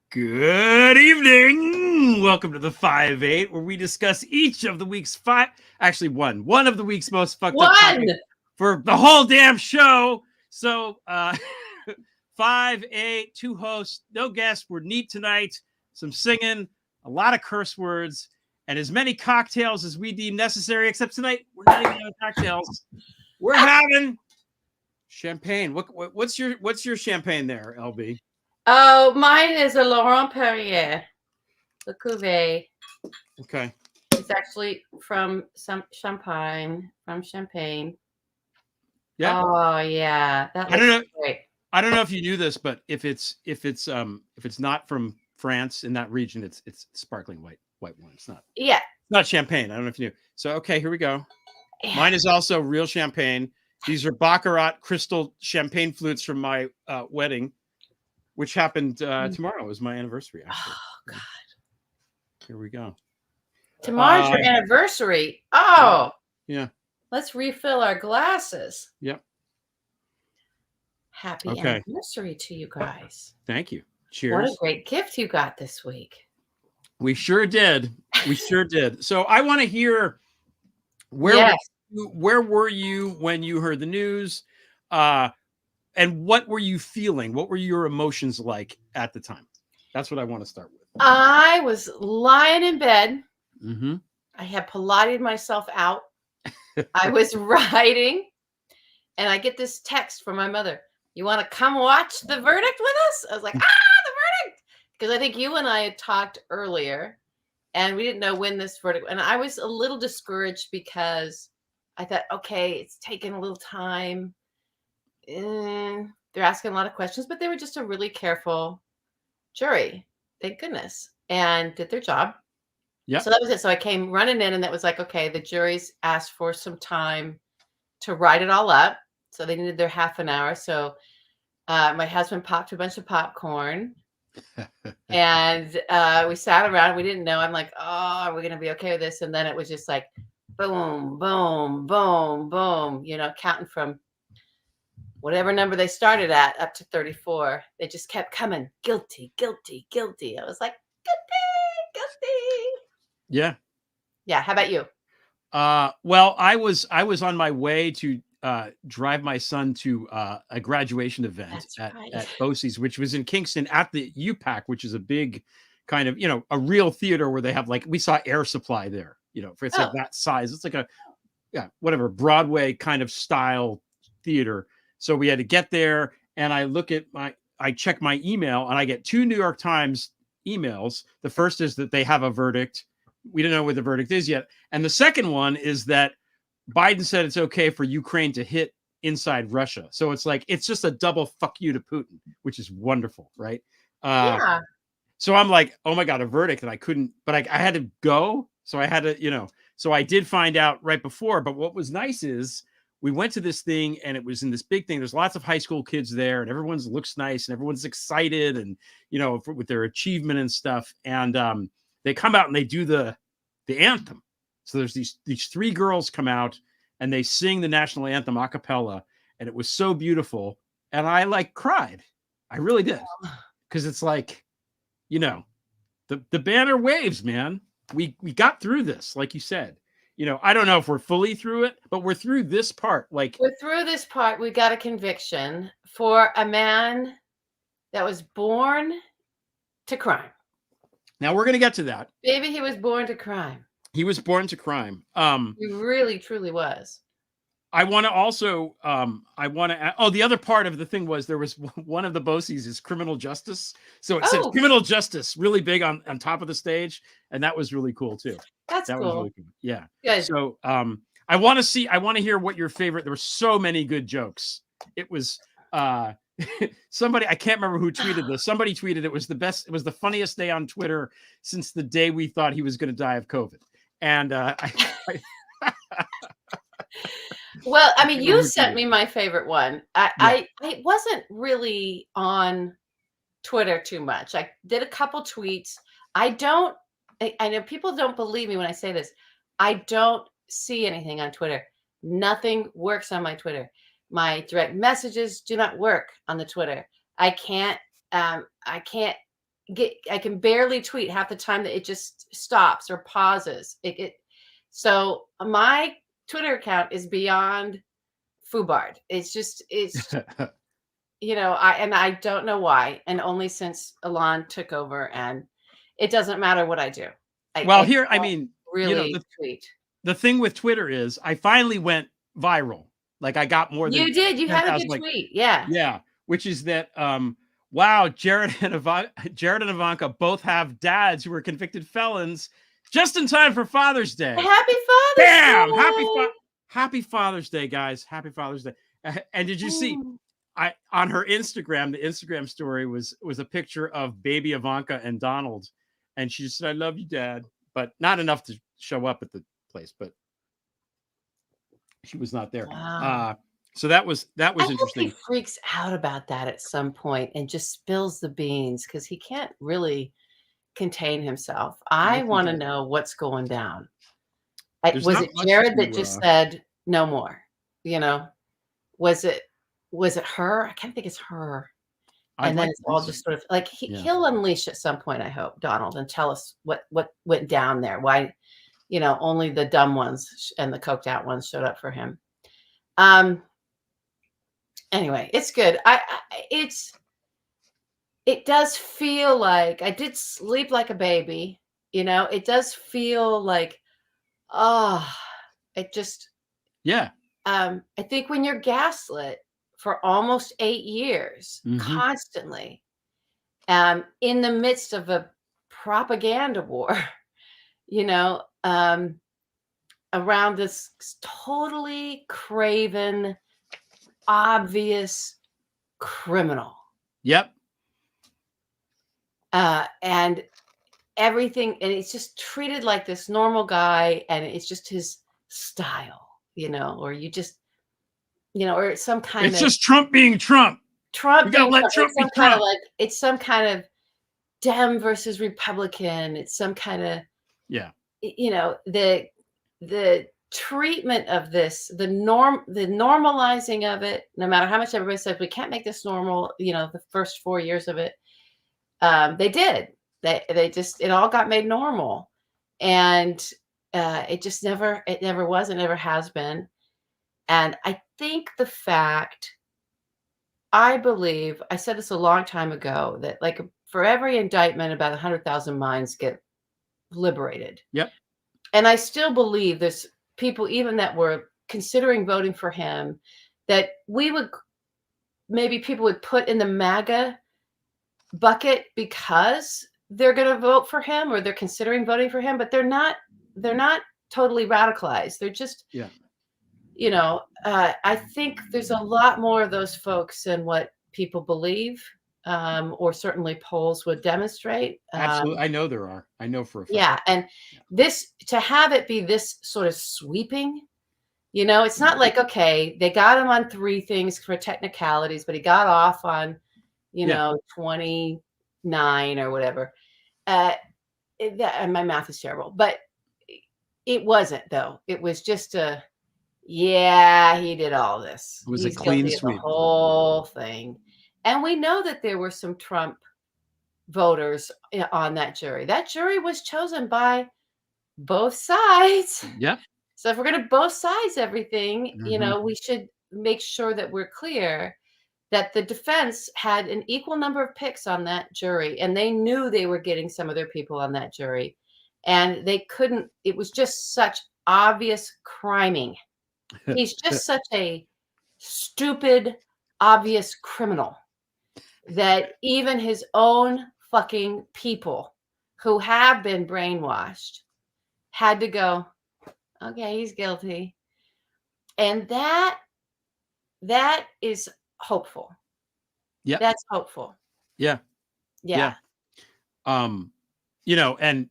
Good evening. Welcome to the 5-8, where we discuss each of the week's one of the week's most fucked up topics for the whole damn show. So, 5-8, two hosts, no guests. We're neat tonight. Some singing, a lot of curse words, and as many cocktails as we deem necessary. Except tonight, we're not even having cocktails. We're having champagne. What's your champagne there, LB? Oh, mine is a Laurent Perrier, the cuvee. Okay. It's actually from Champagne. Yeah. Oh yeah, that looks great. I don't know if you knew this, but if it's not from France in that region, it's sparkling white wine. It's not. Yeah. It's not champagne. I don't know if you knew. So okay, here we go. Yeah. Mine is also real champagne. These are Baccarat crystal champagne flutes from my wedding, which happened tomorrow. It was my anniversary, actually. Oh God. Here we go. Tomorrow's your anniversary. Oh. Yeah. Let's refill our glasses. Yep. Happy anniversary to you guys. Thank you. Cheers. What a great gift you got this week. We sure did. We sure did. So I want to hear where were you when you heard the news? And what were you feeling? What were your emotions like at the time? That's what I want to start with. I was lying in bed. Mm-hmm. I had Pilated myself out. I was writing, and I get this text from my mother. You want to come watch the verdict with us? I was like, the verdict! Because I think you and I had talked earlier, and we didn't know when this verdict. And I was a little discouraged because I thought, okay, it's taken a little time. They're asking a lot of questions, but they were just a really careful jury. Thank goodness. And did their job. Yeah. So that was it. So I came running in, and that was like, okay, the jury's asked for some time to write it all up. So they needed their half an hour. So my husband popped a bunch of popcorn and we sat around. We didn't know. I'm like, oh, are we going to be okay with this? And then it was just like, boom, boom, boom, boom, counting from whatever number they started at up to 34. They just kept coming. Guilty, guilty, guilty. I was like, guilty. Yeah. Yeah. How about you? Well, I was on my way to drive my son to a graduation event at BOCES, which was in Kingston at the UPAC, which is a big kind of, a real theater where they have we saw Air Supply there, for it's like that size. It's like a, whatever, Broadway kind of style theater. So we had to get there, and I check my email, and I get 2 New York Times emails. The first is that they have a verdict. We don't know what the verdict is yet. And the second one is that Biden said it's okay for Ukraine to hit inside Russia. So it's like, it's just a double fuck you to Putin, which is wonderful, right? Yeah. So I'm like, oh my God, a verdict. And I couldn't, but I had to go. So I had to, so I did find out right before. But what was nice is we went to this thing, and it was in this big thing. There's lots of high school kids there, and everyone's looks nice, and everyone's excited, and, with their achievement and stuff. And they come out and they do the anthem. So there's these 3 girls come out, and they sing the national anthem a cappella, and it was so beautiful. And I cried. I really did. Because it's like, the banner waves, man. We got through this, like you said. I don't know if we're fully through it, but we're through this part. We're through this part. We got a conviction for a man that was born to crime. Now we're going to get to that. Baby, he was born to crime. He was born to crime. He really, truly was. I want to also, the other part of the thing was there was one of the BOCES is criminal justice. So it says criminal justice really big on top of the stage. And that was really cool too. That cool. Was really cool. Yeah. Good. So I want to hear what your favorite, there were so many good jokes. It was, somebody, I can't remember who tweeted this. Somebody tweeted it was the best. It was the funniest day on Twitter since the day we thought he was going to die of COVID. And well, I mean, you sent me my favorite one. I wasn't really on Twitter too much. I did a couple tweets. I know people don't believe me when I say this. I don't see anything on Twitter. Nothing works on my Twitter. My direct messages do not work on the Twitter. I can't I can barely tweet half the time that it just stops or pauses. So my Twitter account is beyond foobarred. It's I don't know why. And only since Elon took over, and it doesn't matter what I do. Well, I here, I can't mean, really tweet. the thing with Twitter is I finally went viral. Like I got more than You did. You had a 10,000, good like, tweet. Yeah. yeah, which is that wow, Jared and Ivanka both have dads who were convicted felons just in time for Father's Day. Happy Father's Bam! Day. Happy Father's Day, guys. Happy Father's Day. And did you see on her Instagram, the Instagram story was a picture of baby Ivanka and Donald, and she just said, "I love you, Dad," but not enough to show up at the place, but she was not there. Wow. So that was I hope interesting. he freaks out about that at some point and just spills the beans, because he can't really contain himself. I Yes, he want to does. know what's going down. There's Was not it much Jared that to, just said no more? You know, was it her? I can't think it's her. I'd And then like it's to all do just some. sort of like Yeah. he'll unleash at some point, I hope, Donald, and tell us what went down there. Why, only the dumb ones and the coked out ones showed up for him. Anyway, it's good. It does feel like I did sleep like a baby. It does feel like, it just, Yeah. I think when you're gaslit for almost 8 years, Mhm. constantly, in the midst of a propaganda war, you know, around this totally craven, obvious criminal. Yep. And everything, and it's just treated like this normal guy, and it's just his style, or you just, or some kind It's of just Trump being Trump. We Trump gotta being let Trump. Trump It's be some kind of Trump. it's some kind of Dem versus Republican. It's some kind of, Yeah. The treatment of this, the normalizing of it, no matter how much everybody says we can't make this normal, the first 4 years of it, they did. It all got made normal, and it never was, it never has been. And I think I believe, I said this a long time ago, that like for every indictment, about 100,000 minds get liberated. Yep. And I still believe there's people even that were considering voting for him that maybe people would put in the MAGA bucket because they're going to vote for him, or they're considering voting for him, but they're not totally radicalized. They're just, Yeah. I think there's a lot more of those folks than what people believe, or certainly polls would demonstrate. Absolutely. I know there are. I know for a fact. Yeah. And to have it be this sort of sweeping, it's not like, okay, they got him on 3 things for technicalities, but he got off on, 29 or whatever. And my math is terrible, but it wasn't, though. It was just he did all this. It was He's a clean guilty of the sweep. whole thing. And we know that there were some Trump voters on that jury. That jury was chosen by both sides. Yep. So if we're going to both sides everything, Mhm. we should make sure that we're clear that the defense had an equal number of picks on that jury, and they knew they were getting some of their people on that jury, and they couldn't. It was just such obvious criming. He's just such a stupid, obvious criminal that even his own fucking people who have been brainwashed had to go, okay, he's guilty. And that is hopeful. Yeah. That's hopeful. Yeah. Yeah. And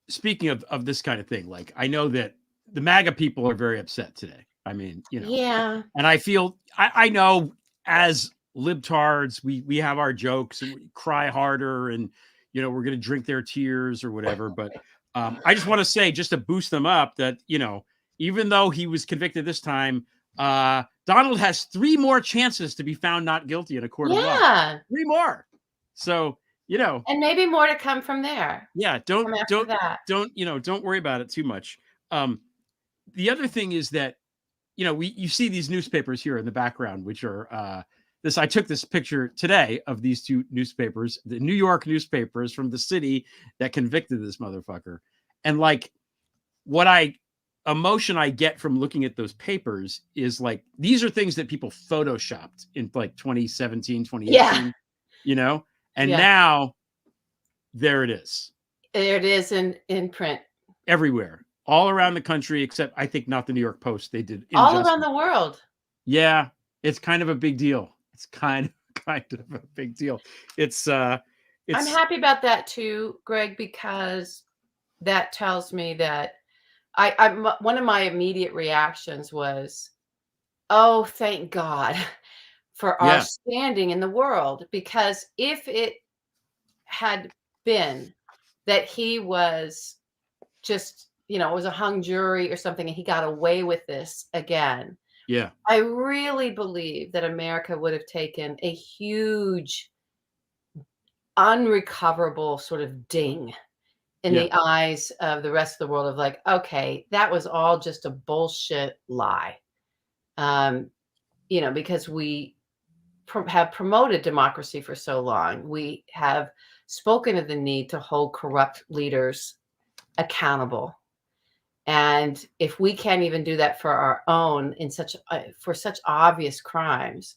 speaking of this kind of thing, like I know that the MAGA people are very upset today. I mean, Yeah. and I feel I know as libtards, we have our jokes and we cry harder, and we're gonna drink their tears or whatever. But I just want to say, just to boost them up, that even though he was convicted this time, Donald has 3 more chances to be found not guilty in a court of law. 3 more. So you know, And maybe more to come from there. yeah, From after that. don't worry about it too much. The other thing is that, you see these newspapers here in the background, which are I took this picture today of these two newspapers, the New York newspapers from the city that convicted this motherfucker. And like what emotion I get from looking at those papers is like, these are things that people photoshopped in like 2017, Yeah. 2018, and Yeah. now there it is. There it is in print. Everywhere, all around the country, except I think not the New York Post. They did All around injustice. the world. Yeah, it's kind of a big deal. It's kind of a big deal. I'm happy about that too, Greg, because that tells me that one of my immediate reactions was, oh, thank God for our yeah, standing in the world. Because if it had been that he was just, it was a hung jury or something and he got away with this again, yeah, I really believe that America would have taken a huge, unrecoverable sort of ding in yeah, the eyes of the rest of the world of like, okay, that was all just a bullshit lie. Because we have promoted democracy for so long. We have spoken of the need to hold corrupt leaders accountable. And if we can't even do that for our own for such obvious crimes,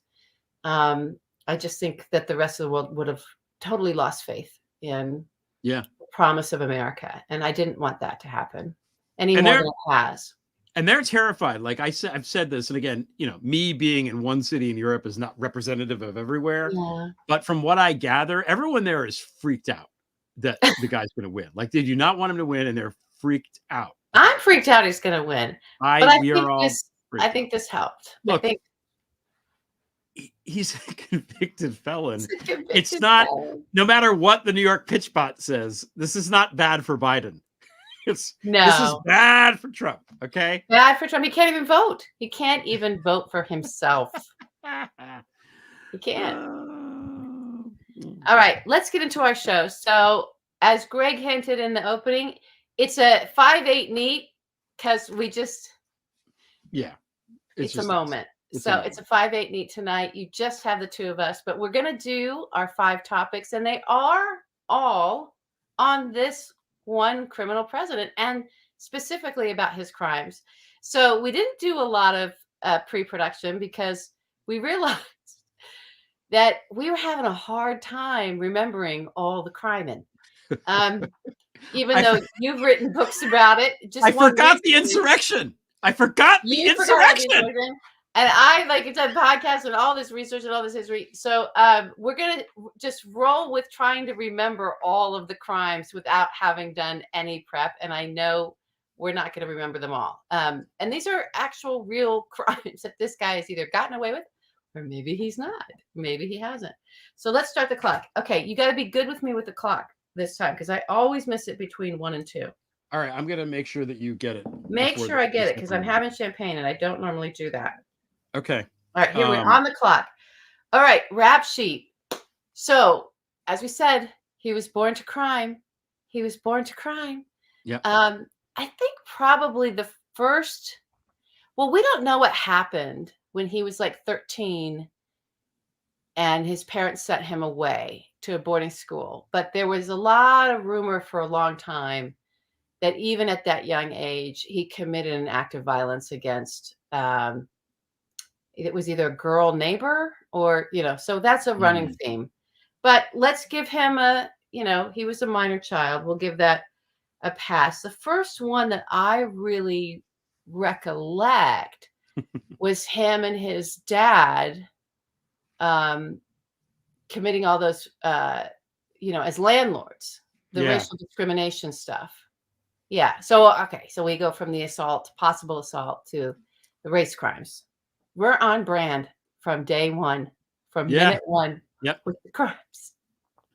I just think that the rest of the world would have totally lost faith in yeah. the promise of America. And I didn't want that to happen any And more than it has. they're terrified. Like I've said this, and again, me being in one city in Europe is not representative of everywhere. Yeah. But from what I gather, everyone there is freaked out that the guy's going to win. Like they do not want him to win, and they're freaked out. I'm freaked out he's going to win. But I think this helped. Look, I think he's a convicted felon. It's not, no matter what the New York Pitchbot says, this is not bad for Biden. This is bad for Trump. Okay. Bad for Trump. He can't even vote. He can't even vote for himself. He can't. All right, let's get into our show. So as Greg hinted in the opening, it's a 5-8 neat because we just, it's a moment. It's a 5-8 neat tonight. You just have the two of us, but we're going to do our 5 topics, and they are all on this one criminal president and specifically about his crimes. So we didn't do a lot of pre-production because we realized that we were having a hard time remembering all the crime. Even though you've written books about it. I forgot the insurrection. And I done podcasts and all this research and all this history. So we're going to just roll with trying to remember all of the crimes without having done any prep. And I know we're not going to remember them all. And these are actual real crimes that this guy has either gotten away with or maybe he's not. Maybe he hasn't. So let's start the clock. Okay, you got to be good with me with the clock this time because I always miss it between 1 and 2. All right, I'm going to make sure that you get it. Make sure I get it because I'm having champagne and I don't normally do that. Okay. All right, here we're on the clock. All right, rap sheet. So, as we said, he was born to crime. Yeah. I think probably the first, we don't know what happened when he was like 13 and his parents sent him away to a boarding school. But there was a lot of rumor for a long time that even at that young age, he committed an act of violence against it was either a girl neighbor or, so that's a running theme. But let's give him he was a minor child. We'll give that a pass. The first one that I really recollect was him and his dad committing all those, as landlords, the racial discrimination stuff. Yeah. So, okay. So we go from the possible assault to the race crimes. We're on brand from day one, from minute one with the crimes.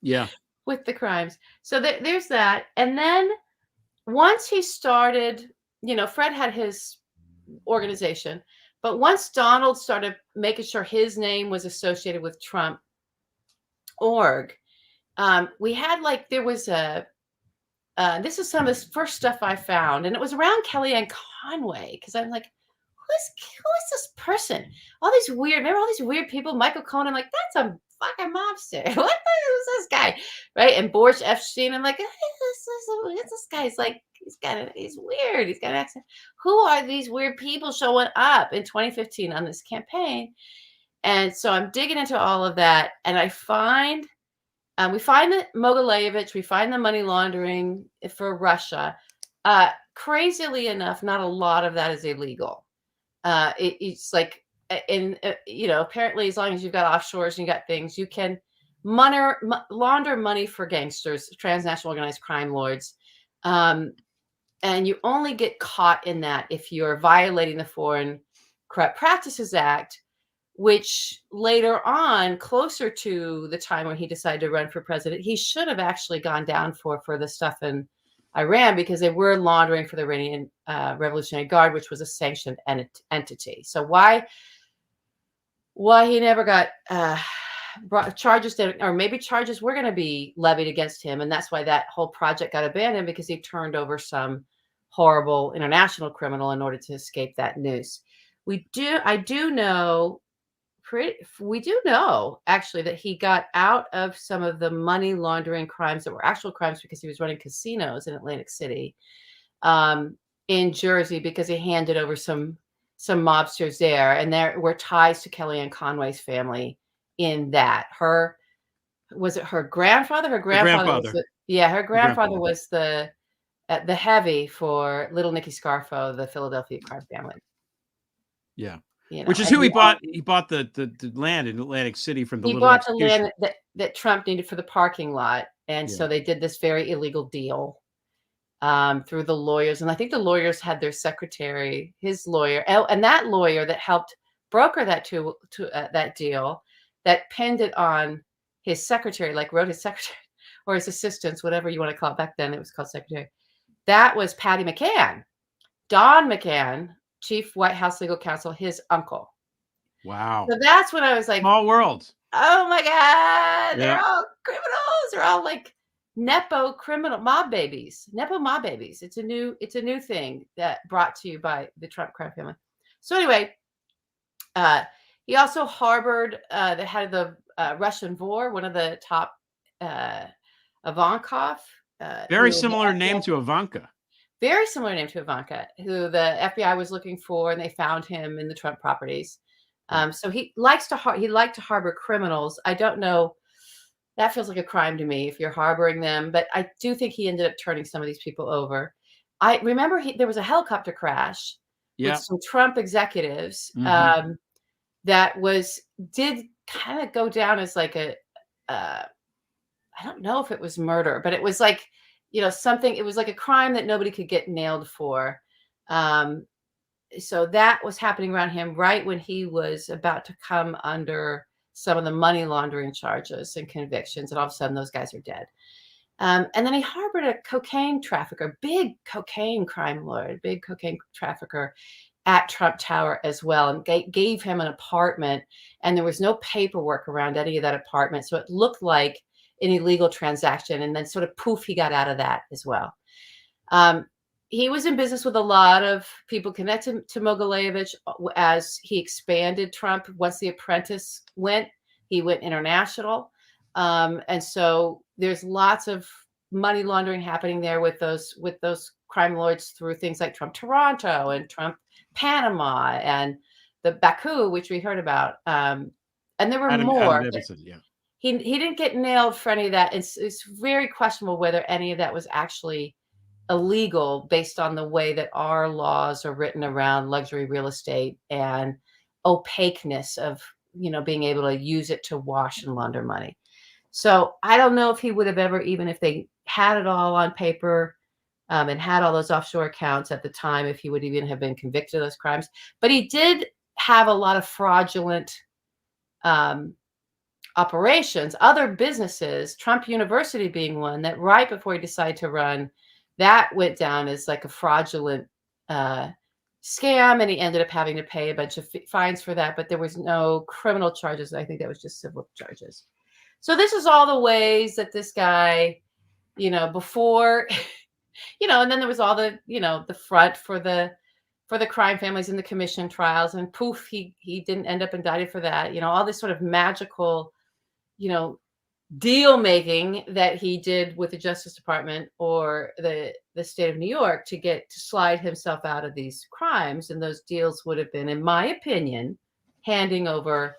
Yeah. With the crimes. So there's that. And then once he started, Fred had his organization, but once Donald started making sure his name was associated with Trump.org, we had like there was a this is some of the first stuff I found, and it was around Kellyanne Conway because I'm like, who is this person? All these weird, remember all these weird people? Michael Cohen. I'm like, that's a fucking mobster. What the hell is this guy? Right? And Boris Epstein. I'm like, what's this guy? He's like, he's weird. He's got an accent. Who are these weird people showing up in 2015 on this campaign? And so I'm digging into all of that, and I find we find the Mogilevich, we find the money laundering for Russia. Crazily enough, not a lot of that is illegal. It's like, apparently, as long as you've got offshores and you got things, you can launder money for gangsters, transnational organized crime lords. And you only get caught in that if you're violating the Foreign Corrupt Practices Act, which later on, closer to the time when he decided to run for president, he should have actually gone down for the stuff in Iran, because they were laundering for the Iranian Revolutionary Guard, which was a sanctioned entity. So why he never got brought charges, or maybe charges were going to be levied against him, and that's why that whole project got abandoned, because he turned over some horrible international criminal in order to escape that noose. We do know actually that he got out of some of the money laundering crimes that were actual crimes, because he was running casinos in Atlantic City, in Jersey, because he handed over some mobsters there, and there were ties to Kellyanne Conway's family in that. Was it her grandfather? Her grandfather. Her grandfather was the heavy for Little Nicky Scarfo, the Philadelphia crime family. Yeah. Which is who he bought. He bought the land in Atlantic City from the. He bought the land that Trump needed for the parking lot, and so they did this very illegal deal through the lawyers. And I think the lawyers had their secretary, his lawyer, and that lawyer that helped broker that that deal, that pinned it on his secretary, like wrote his secretary or his assistants, whatever you want to call it. Back then, it was called secretary. That was Patty McCann, Don McCann, Chief White House Legal Counsel, his uncle. Wow. So that's when I was like, small world. Oh my God. They're all criminals. They're all like Nepo mob babies. It's a new thing that brought to you by the Trump crime family. So anyway, he also harbored the head of the Russian Vor, one of the top Ivankov. Very similar name to Ivanka. Very similar name to Ivanka, who the FBI was looking for, and they found him in the Trump properties. So he liked to harbor criminals. I don't know. That feels like a crime to me if you're harboring them, but I do think he ended up turning some of these people over. I remember there was a helicopter crash with some Trump executives that did kind of go down as like I don't know if it was murder, but it was like, something, it was like a crime that nobody could get nailed for. So that was happening around him right when he was about to come under some of the money laundering charges and convictions. And all of a sudden those guys are dead. And then he harbored a cocaine trafficker, big cocaine crime lord, big cocaine trafficker at Trump Tower as well, and gave him an apartment. And there was no paperwork around any of that apartment. So it looked like an illegal transaction, and then sort of poof, he got out of that as well. He was in business with a lot of people connected to Mogilevich as he expanded Trump. Once The Apprentice he went international. And so there's lots of money laundering happening there with those crime lords through things like Trump Toronto and Trump Panama and the Baku, which we heard about. And there were more. He didn't get nailed for any of that. It's very questionable whether any of that was actually illegal based on the way that our laws are written around luxury real estate and opaqueness of, being able to use it to wash and launder money. So I don't know if he would have ever, even if they had it all on paper and had all those offshore accounts at the time, if he would even have been convicted of those crimes. But he did have a lot of fraudulent operations, other businesses, Trump University being one, that right before he decided to run, that went down as like a fraudulent scam, and he ended up having to pay a bunch of fines for that, but there was no criminal charges. I think that was just civil charges. So this is all the ways that this guy, before, and then there was all the, the front for the crime families in the commission trials, and poof, he didn't end up indicted for that. All this sort of magical, deal making that he did with the Justice Department or the state of New York to slide himself out of these crimes. And those deals would have been, in my opinion, handing over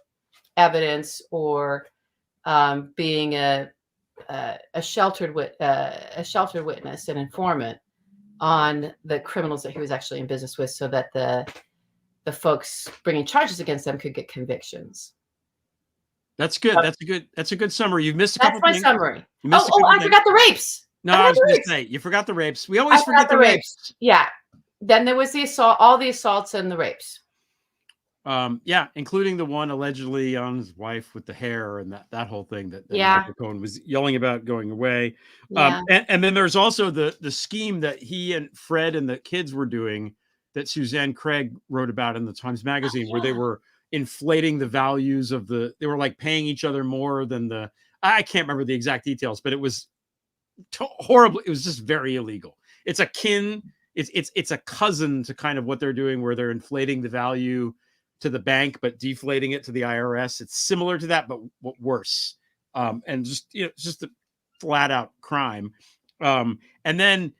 evidence or being a sheltered witness, an informant on the criminals that he was actually in business with, so that the folks bringing charges against them could get convictions. That's good. That's a good summary. You've missed a couple things. That's my summary. I forgot the rapes. No, I was going to say, you forgot the rapes. We always forget the rapes. Yeah. Then there was the assault, all the assaults and the rapes. Yeah, including the one allegedly on his wife with the hair and that whole thing that Michael Cohen was yelling about going away. Yeah. And then there's also the scheme that he and Fred and the kids were doing that Suzanne Craig wrote about in the Times Magazine, where they were inflating the values of they were like paying each other more than I can't remember the exact details, but it was horrible. It was just very illegal. It's it's a cousin to kind of what they're doing, where they're inflating the value to the bank, but deflating it to the IRS. It's similar to that, but worse. And just, it's just a flat out crime. And then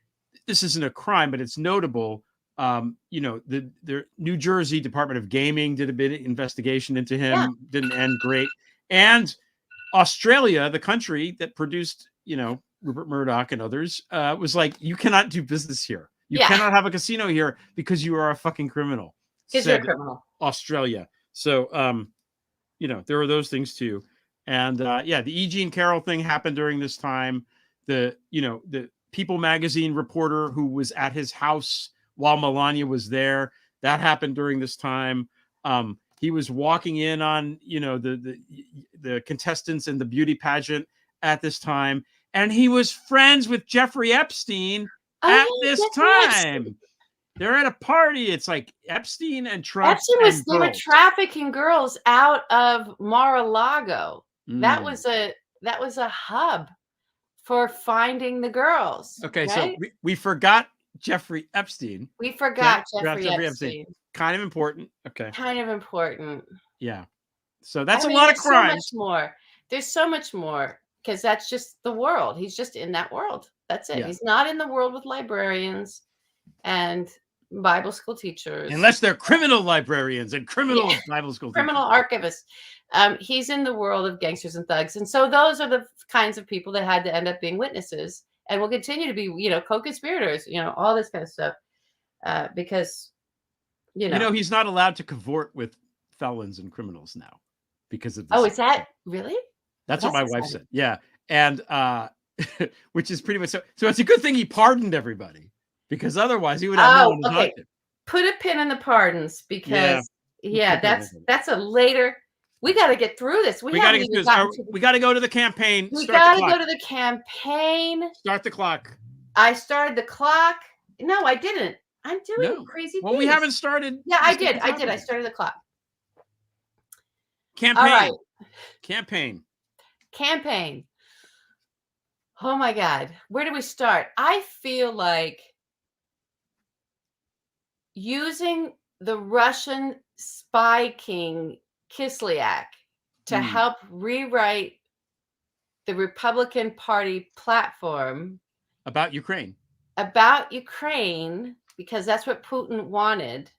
this isn't a crime, but it's notable. The New Jersey Department of Gaming did a bit of investigation into him. Yeah. Didn't end great. And Australia, the country that produced, Rupert Murdoch and others, was like, you cannot do business here. You cannot have a casino here because you are a fucking criminal. Because you're a criminal. Australia. So, there were those things too. And the E. Jean Carroll thing happened during this time. The People magazine reporter who was at his house while Melania was there, that happened during this time. He was walking in on, the contestants in the beauty pageant at this time. And he was friends with Jeffrey Epstein at this time. They're at a party. It's like Epstein and Trump. They were trafficking girls out of Mar-a-Lago. That was a hub for finding the girls. Okay, right? So we forgot Jeffrey Epstein. We forgot Jeffrey Epstein. Kind of important. Okay. Kind of important. Yeah. So that's a lot of crimes. So much more. There's so much more, because that's just the world. He's just in that world. That's it. Yeah. He's not in the world with librarians and Bible school teachers. Unless they're criminal librarians and criminal Bible school criminal archivists. He's in the world of gangsters and thugs. And so those are the kinds of people that had to end up being witnesses and will continue to be, co-conspirators, all this kind of stuff. Because, he's not allowed to cavort with felons and criminals now because of this. Oh, is that really? That's what my wife said. Yeah. And which is pretty much so it's a good thing he pardoned everybody, because otherwise he would have no one to talk to. Put a pin in the pardons, because that's a later. We got to get through this. We got to get through this. We got to go to the campaign. We got to go to the campaign. Start the clock. I started the clock. No, I didn't. I'm doing crazy things. Well, we haven't started. Yeah, I did. I started the clock. Campaign. All right. Campaign. Oh my God. Where do we start? I feel like using the Russian spy king Kislyak to help rewrite the Republican Party platform about Ukraine, because that's what Putin wanted.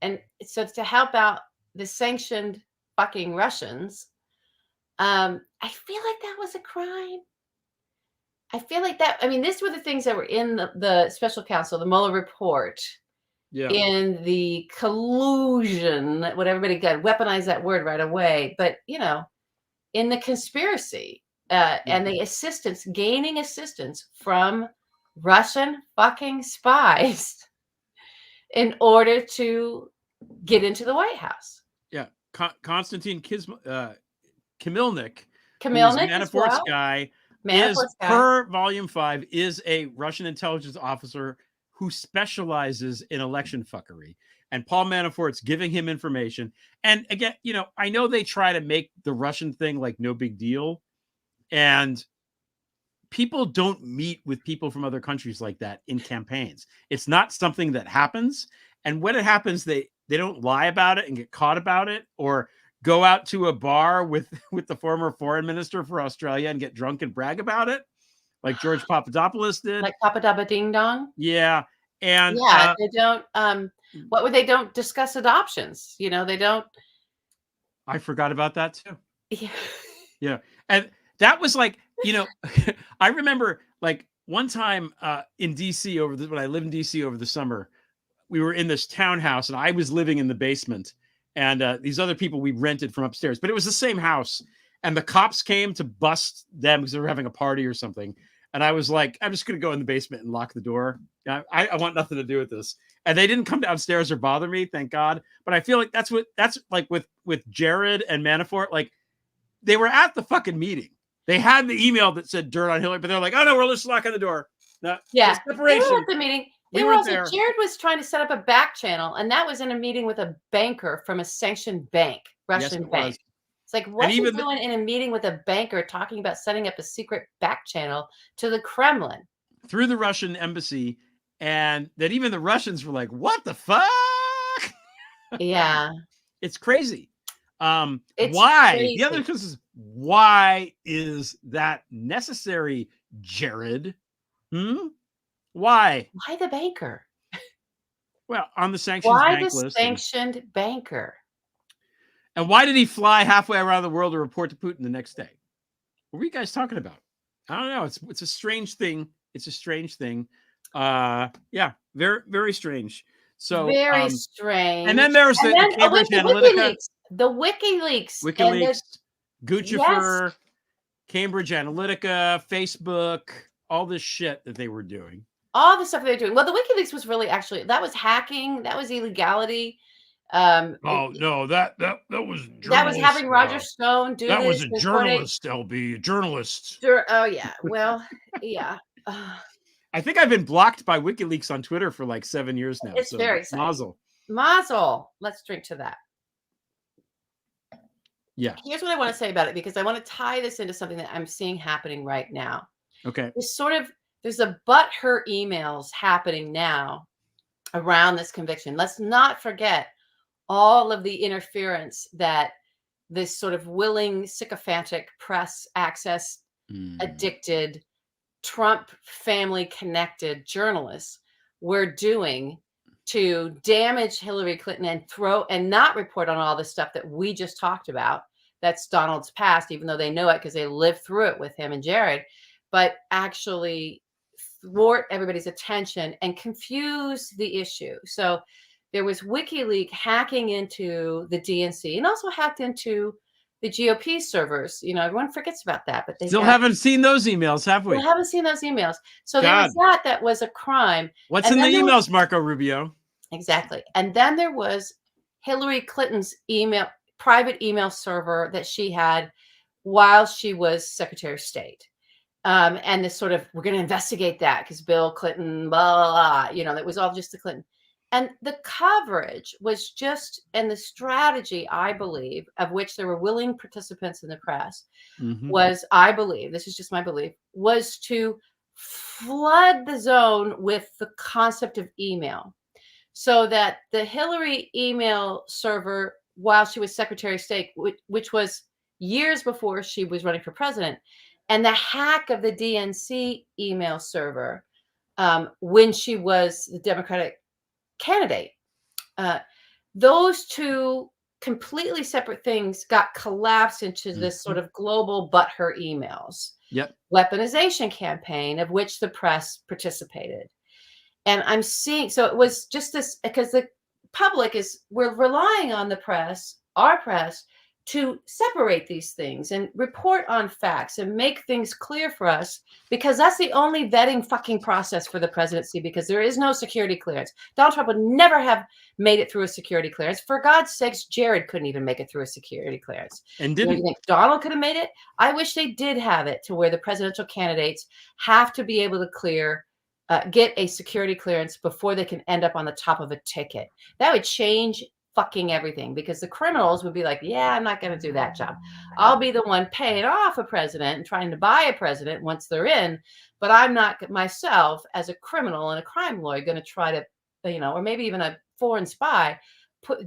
And so to help out the sanctioned fucking Russians, I feel like that was a crime. I feel like that. I mean, these were the things that were in the special counsel, the Mueller report, in the collusion, what everybody got, weaponized that word right away. But, in the conspiracy and the gaining assistance from Russian fucking spies in order to get into the White House. Yeah. Konstantin Kimilnik, Manafort's guy, per Volume 5, is a Russian intelligence officer who specializes in election fuckery. And Paul Manafort's giving him information. And again, I know they try to make the Russian thing like no big deal, And people don't meet with people from other countries like that in campaigns. It's not something that happens. And when it happens, they don't lie about it and get caught about it, or go out to a bar with the former foreign minister for Australia and get drunk and brag about it, like George Papadopoulos did. Like Papa Dabba Ding Dong. Yeah. And yeah, they don't they don't discuss adoptions. They don't. I forgot about that too. Yeah. Yeah. And that was like, I remember like one time in DC when I lived in DC over the summer, we were in this townhouse and I was living in the basement, and these other people we rented from upstairs, but it was the same house, and the cops came to bust them because they were having a party or something. And I was like, I'm just going to go in the basement and lock the door. I want nothing to do with this. And they didn't come downstairs or bother me, thank God. But I feel like that's like with Jared and Manafort, like they were at the fucking meeting. They had the email that said dirt on Hillary, but they're like, oh no, we're just locking the door. No, yeah, separation. they were at the meeting. Jared was trying to set up a back channel, and that was in a meeting with a banker from a sanctioned bank, Russian bank. It's like, what's he doing in a meeting with a banker talking about setting up a secret back channel to the Kremlin? Through the Russian embassy, and that even the Russians were like, what the fuck? Yeah. It's crazy. Why? Crazy. The other question is, why is that necessary, Jared? Why? Why the banker? Well, on the sanctions bank list. Why the sanctioned banker? And why did he fly halfway around the world to report to Putin the next day? What were you guys talking about? I don't know. It's a strange thing. It's a strange thing. Yeah, very, very strange. So very strange. And then there's the Cambridge Analytica. The WikiLeaks. Guccifer, yes. Cambridge Analytica, Facebook, all this shit that they were doing. All the stuff they were doing. Well, the WikiLeaks was really that was hacking. That was illegality. No, that was that was having Roger Stone do that this. was a journalist, LB, a journalist. Oh yeah, well, yeah. I think I've been blocked by WikiLeaks on Twitter for like 7 years now. It's very sad. Mazel. Let's drink to that. Yeah. Here's what I want to say about it, because I want to tie this into something that I'm seeing happening right now. Okay. There's a butthurt emails happening now around this conviction. Let's not forget all of the interference that this sort of willing, sycophantic, press access addicted, Trump family connected journalists were doing to damage Hillary Clinton and not report on all the stuff that we just talked about. That's Donald's past, even though they know it because they lived through it with him and Jared, but actually thwart everybody's attention and confuse the issue. So there was WikiLeaks hacking into the DNC and also hacked into the GOP servers. Everyone forgets about that, but they still haven't seen those emails, have we? We haven't seen those emails. So there was that was a crime. What's in the emails, Marco Rubio? Exactly. And then there was Hillary Clinton's private email server that she had while she was Secretary of State. And this sort of, we're going to investigate that because Bill Clinton, blah, blah, blah, that was all just the Clinton. And the coverage was and the strategy, I believe, of which there were willing participants in the press, was, I believe, this is just my belief, was to flood the zone with the concept of email. So that the Hillary email server, while she was Secretary of State, which was years before she was running for president, and the hack of the DNC email server when she was the Democratic candidate, those two completely separate things got collapsed into this sort of global butthurt emails. Yep. Weaponization campaign of which the press participated. And I'm seeing, so it was just this, because the public we're relying on the press, our press, to separate these things and report on facts and make things clear for us, because that's the only vetting fucking process for the presidency, because there is no security clearance. Donald Trump would never have made it through a security clearance. For God's sakes, Jared couldn't even make it through a security clearance. And didn't you think Donald could have made it? I wish they did have it to where the presidential candidates have to be able to get a security clearance before they can end up on the top of a ticket. That would change fucking everything, because the criminals would be like, yeah, I'm not going to do that job. I'll be the one paying off a president and trying to buy a president once they're in, but I'm not myself as a criminal and a crime lawyer going to try to, or maybe even a foreign spy,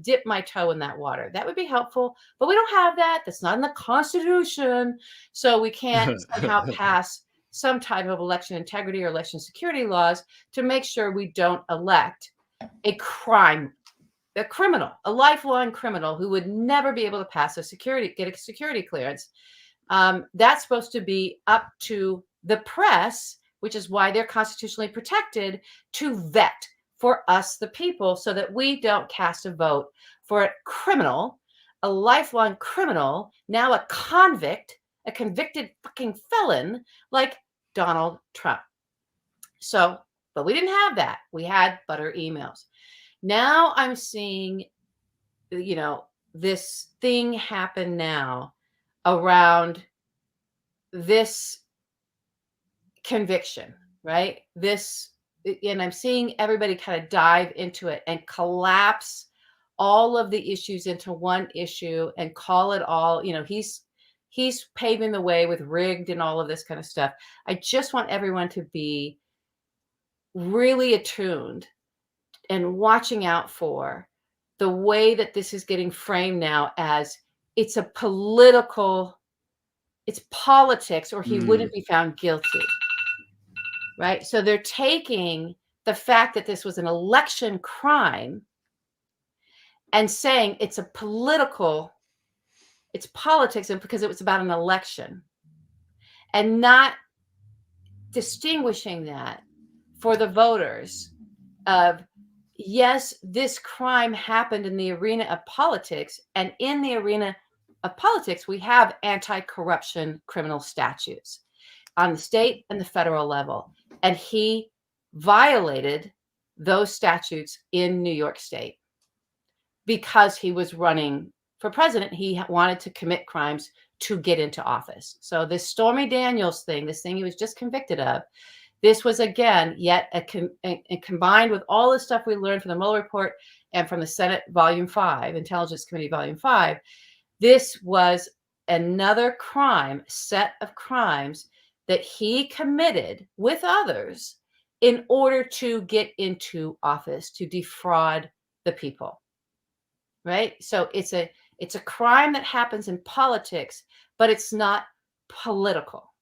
dip my toe in that water. That would be helpful, but we don't have that. That's not in the Constitution. So we can't somehow pass some type of election integrity or election security laws to make sure we don't elect a criminal, a lifelong criminal who would never be able to get a security clearance. That's supposed to be up to the press, which is why they're constitutionally protected, to vet for us, the people, so that we don't cast a vote for a criminal, a lifelong criminal, now a convict, a convicted fucking felon like Donald Trump. So, but we didn't have that. We had butter emails. Now I'm seeing, this thing happen now around this conviction, right? And I'm seeing everybody kind of dive into it and collapse all of the issues into one issue and call it all, he's paving the way with rigged and all of this kind of stuff. I just want everyone to be really attuned and watching out for the way that this is getting framed now as it's politics, or he wouldn't be found guilty. Right? So they're taking the fact that this was an election crime and saying it's politics, and because it was about an election, and not distinguishing that for the voters of, yes, this crime happened in the arena of politics, and in the arena of politics, we have anti-corruption criminal statutes on the state and the federal level. And he violated those statutes in New York State because he was running for president. He wanted to commit crimes to get into office. So this Stormy Daniels thing, this thing he was just convicted of, this was, again, yet combined with all the stuff we learned from the Mueller report and from the Senate Volume 5, Intelligence Committee Volume 5, this was another set of crimes that he committed with others in order to get into office, to defraud the people, right? So it's a crime that happens in politics, but it's not political.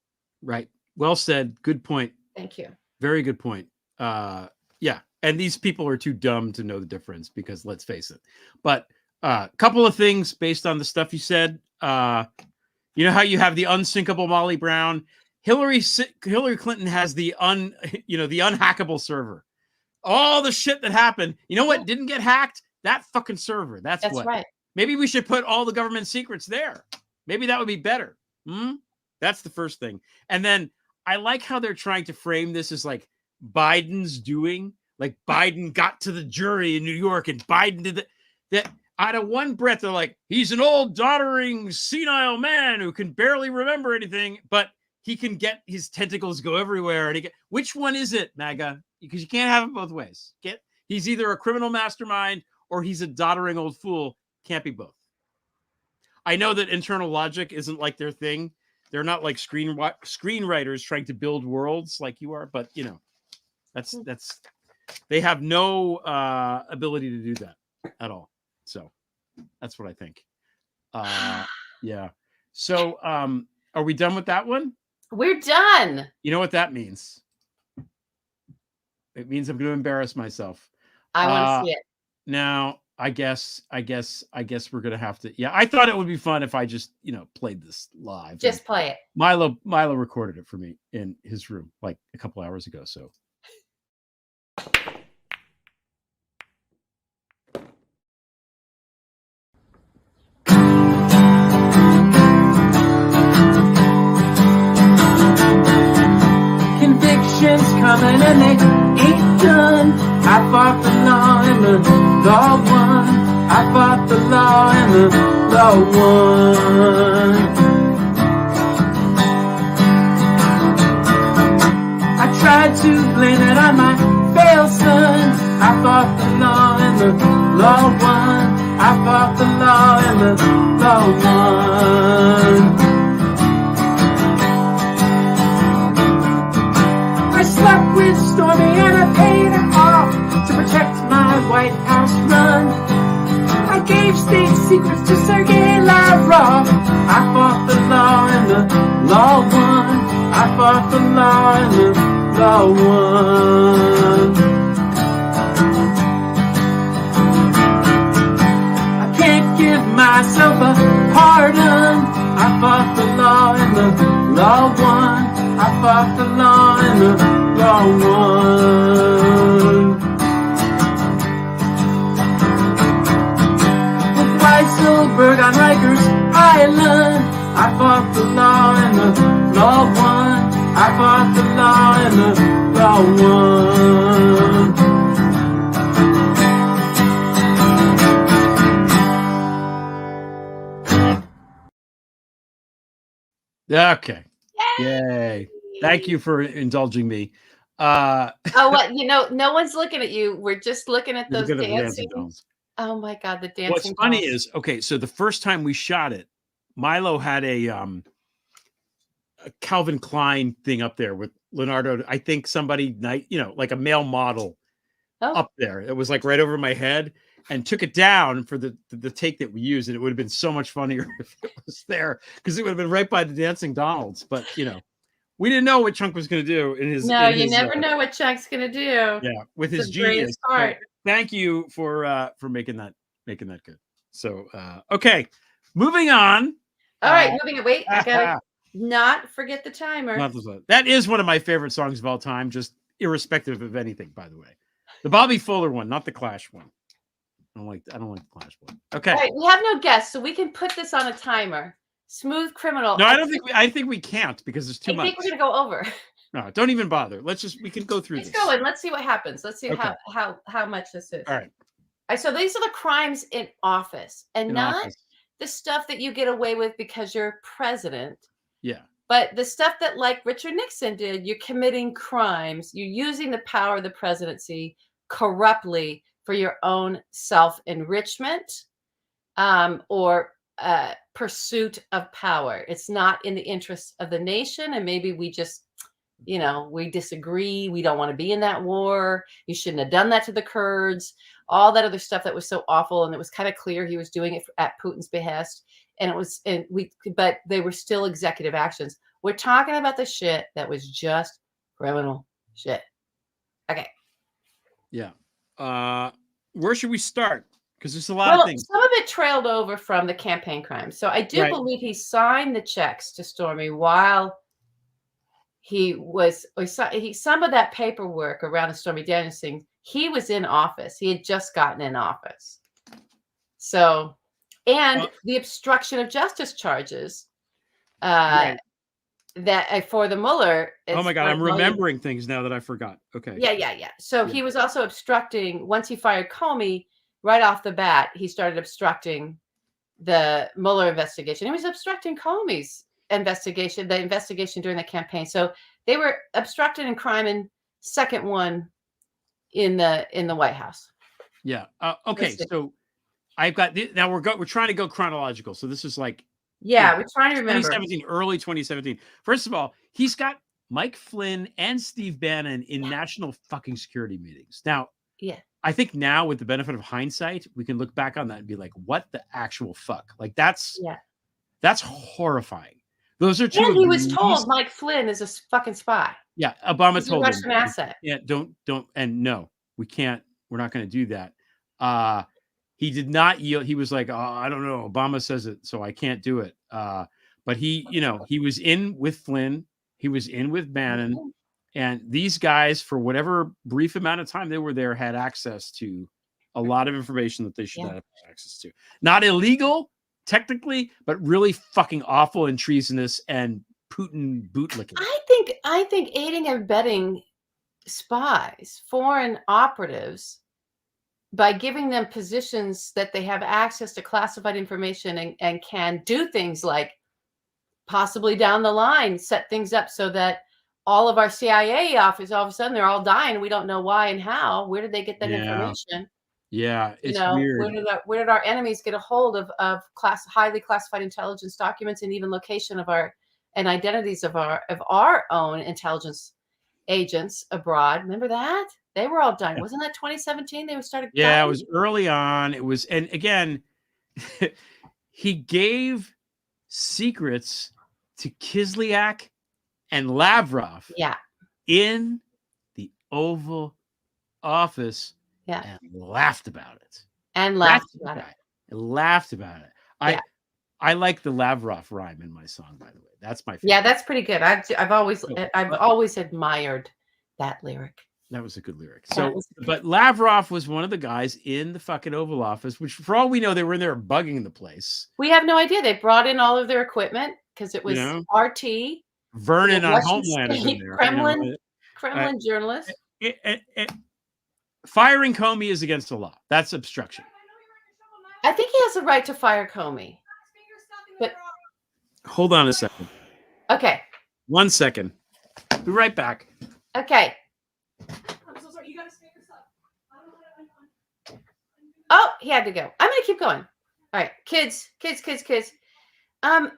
Right. Well said. Good point. Thank you. Very good point. Yeah. And these people are too dumb to know the difference, because let's face it. But a couple of things based on the stuff you said. You know how you have the unsinkable Molly Brown? Hillary Clinton has the unhackable server. All the shit that happened. You know what didn't get hacked? That fucking server. That's what. Right. Maybe we should put all the government secrets there. Maybe that would be better. That's the first thing. And then I like how they're trying to frame this as like Biden's doing. Like Biden got to the jury in New York and Biden did that. Out of one breath, they're like, he's an old, doddering, senile man who can barely remember anything, but he can get his tentacles go everywhere. And which one is it, MAGA? Because you can't have it both ways. He's either a criminal mastermind or he's a doddering old fool. Can't be both. I know that internal logic isn't like their thing. They're not like screenwriters trying to build worlds like you are, but that's they have no ability to do that at all. So that's what I think. Yeah. So are we done with that one? We're done. You know what that means? It means I'm going to embarrass myself. I want to see it. Now, I guess we're going to have to. Yeah, I thought it would be fun if I just, played this live. Just play it. Milo recorded it for me in his room like a couple hours ago. So. Convictions coming and they ain't done. I fought the law and the law won. I fought the law and the law won. I tried to blame it on my failed son. I fought the law and the law won. I fought the law and the law won. I slept with Stormy and I paid her off to protect my White House run. I gave state secrets to Sergei Lavrov. I fought the law and the law won. I fought the law and the law won. I can't give myself a pardon. I fought the law and the law won. I fought the law and the law won. With Weisselberg on Rikers Island, I fought the law and the law won. I fought the law and the law won. Okay. Yay. Thank you for indulging me. Oh, what? No one's looking at you. We're just looking at those dancing. Oh my God, the dancing. What's funny is, okay, so the first time we shot it, Milo had a Calvin Klein thing up there with Leonardo. I think somebody, like a male model up there. It was like right over my head, and took it down for the take that we used, and it would have been so much funnier if it was there, because it would have been right by the dancing Donalds. But we didn't know what Chunk was going to do in his. No, you never know what Chunk's going to do. Yeah, with his genius. So thank you for making that good. So okay, moving on. All right, moving on. Wait, I gotta not forget the timer. That is one of my favorite songs of all time, just irrespective of anything. By the way, the Bobby Fuller one, not the Clash one. I don't like the Clash one. Okay. All right, we have no guests, so we can put this on a timer. Smooth Criminal. No, I think we can't, because there's too much. I think we're gonna go over. No, don't even bother. We can go through this. Let's go and let's see what happens. Let's see how much this is. All right. So these are the crimes in office, and not the stuff that you get away with because you're president. Yeah. But the stuff that, like Richard Nixon did, you're committing crimes. You're using the power of the presidency corruptly for your own self-enrichment or pursuit of power. It's not in the interest of the nation, and maybe we just, we disagree. We don't want to be in that war. You shouldn't have done that to the Kurds. All that other stuff that was so awful, and it was kind of clear he was doing it at Putin's behest. But they were still executive actions. We're talking about the shit that was just criminal shit. Okay. Yeah. Where should we start? Because there's a lot of things. Some of it trailed over from the campaign crimes. So I do believe he signed the checks to Stormy while some of that paperwork around the Stormy Daniels thing, he was in office. He had just gotten in office. So, and the obstruction of justice charges that for the Mueller. Oh my God, I'm remembering things now that I forgot. Okay. Yeah. So he was also obstructing, once he fired Comey, right off the bat, he started obstructing the Mueller investigation. He was obstructing Comey's investigation, the investigation during the campaign. So they were obstructed in crime and second one in the White House. Yeah. Okay. So I've got now we're trying to go chronological. So this is like we're trying to remember 2017, early 2017. First of all, he's got Mike Flynn and Steve Bannon in national fucking security meetings. Now, I think now with the benefit of hindsight, we can look back on that and be like, what the actual fuck? Like that's horrifying. Those are two. And he was told Mike Flynn is a fucking spy. Yeah, Obama told him. Russian asset. Yeah, don't, and no, we can't. We're not going to do that. He did not yield. He was like, oh, I don't know. Obama says it, so I can't do it. But he was in with Flynn. He was in with Bannon. And these guys, for whatever brief amount of time they were there, had access to a lot of information that they should not have access to. Not illegal, technically, but really fucking awful and treasonous and Putin bootlicking. I think aiding and abetting spies, foreign operatives, by giving them positions that they have access to classified information and can do things like possibly down the line set things up so that all of our CIA officers, all of a sudden they're all dying. We don't know why and how. Where did they get that information? Yeah, You it's know, weird. where did our enemies get a hold of highly classified intelligence documents and even location of our and identities of our own intelligence agents abroad? Remember that? They were all dying. Wasn't that 2017? They started Yeah, it dying. was early on. It was, and again, he gave secrets to Kislyak and Lavrov Yeah, in the Oval Office yeah, and laughed about it. and That's laughed the about it. guy. And laughed about it. Yeah. I like the Lavrov rhyme in my song, by the way. That's my favorite. Yeah, that's pretty good. I've always But admired that lyric. that was a good lyric. That So, was but Lavrov was one of the guys in the fucking Oval Office, which for all we know, they were in there bugging the place. We have no idea. They brought in all of their equipment because it You was know, RT, Vernon on Russian Homeland is in state, there. Kremlin journalist. Firing Comey is against the law. That's obstruction. I think he has a right to fire Comey. But Hold on a second. okay. 1 second. Be right back. Okay. I'm so sorry. You gotta speak yourself. Oh, he had to go. I'm gonna keep going. All right, kids. All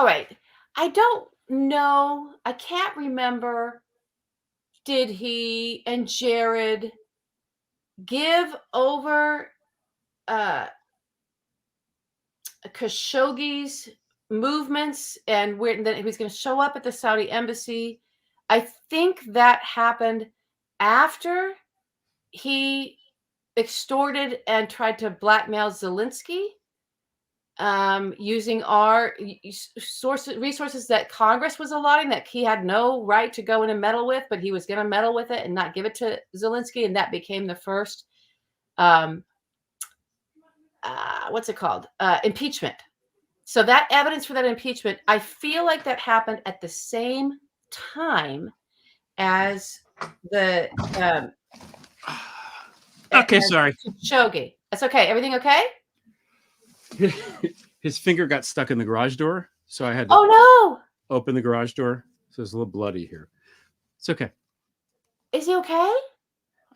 right. I don't know. I can't remember. Did he and Jared give over Khashoggi's movements and where that he was going to show up at the Saudi embassy? I think that happened after he extorted and tried to blackmail Zelensky using our resources that Congress was allotting that he had no right to go in and meddle with, but he was going to meddle with it and not give it to Zelensky. And that became the first, what's it called? Impeachment. So that evidence for that impeachment, I feel like that happened at the same time as the Okay, sorry. Khashoggi. That's okay. Everything okay? His finger got stuck in the garage door, so I had to Oh open the garage door. So it's a little bloody here. It's okay. no! Is he okay?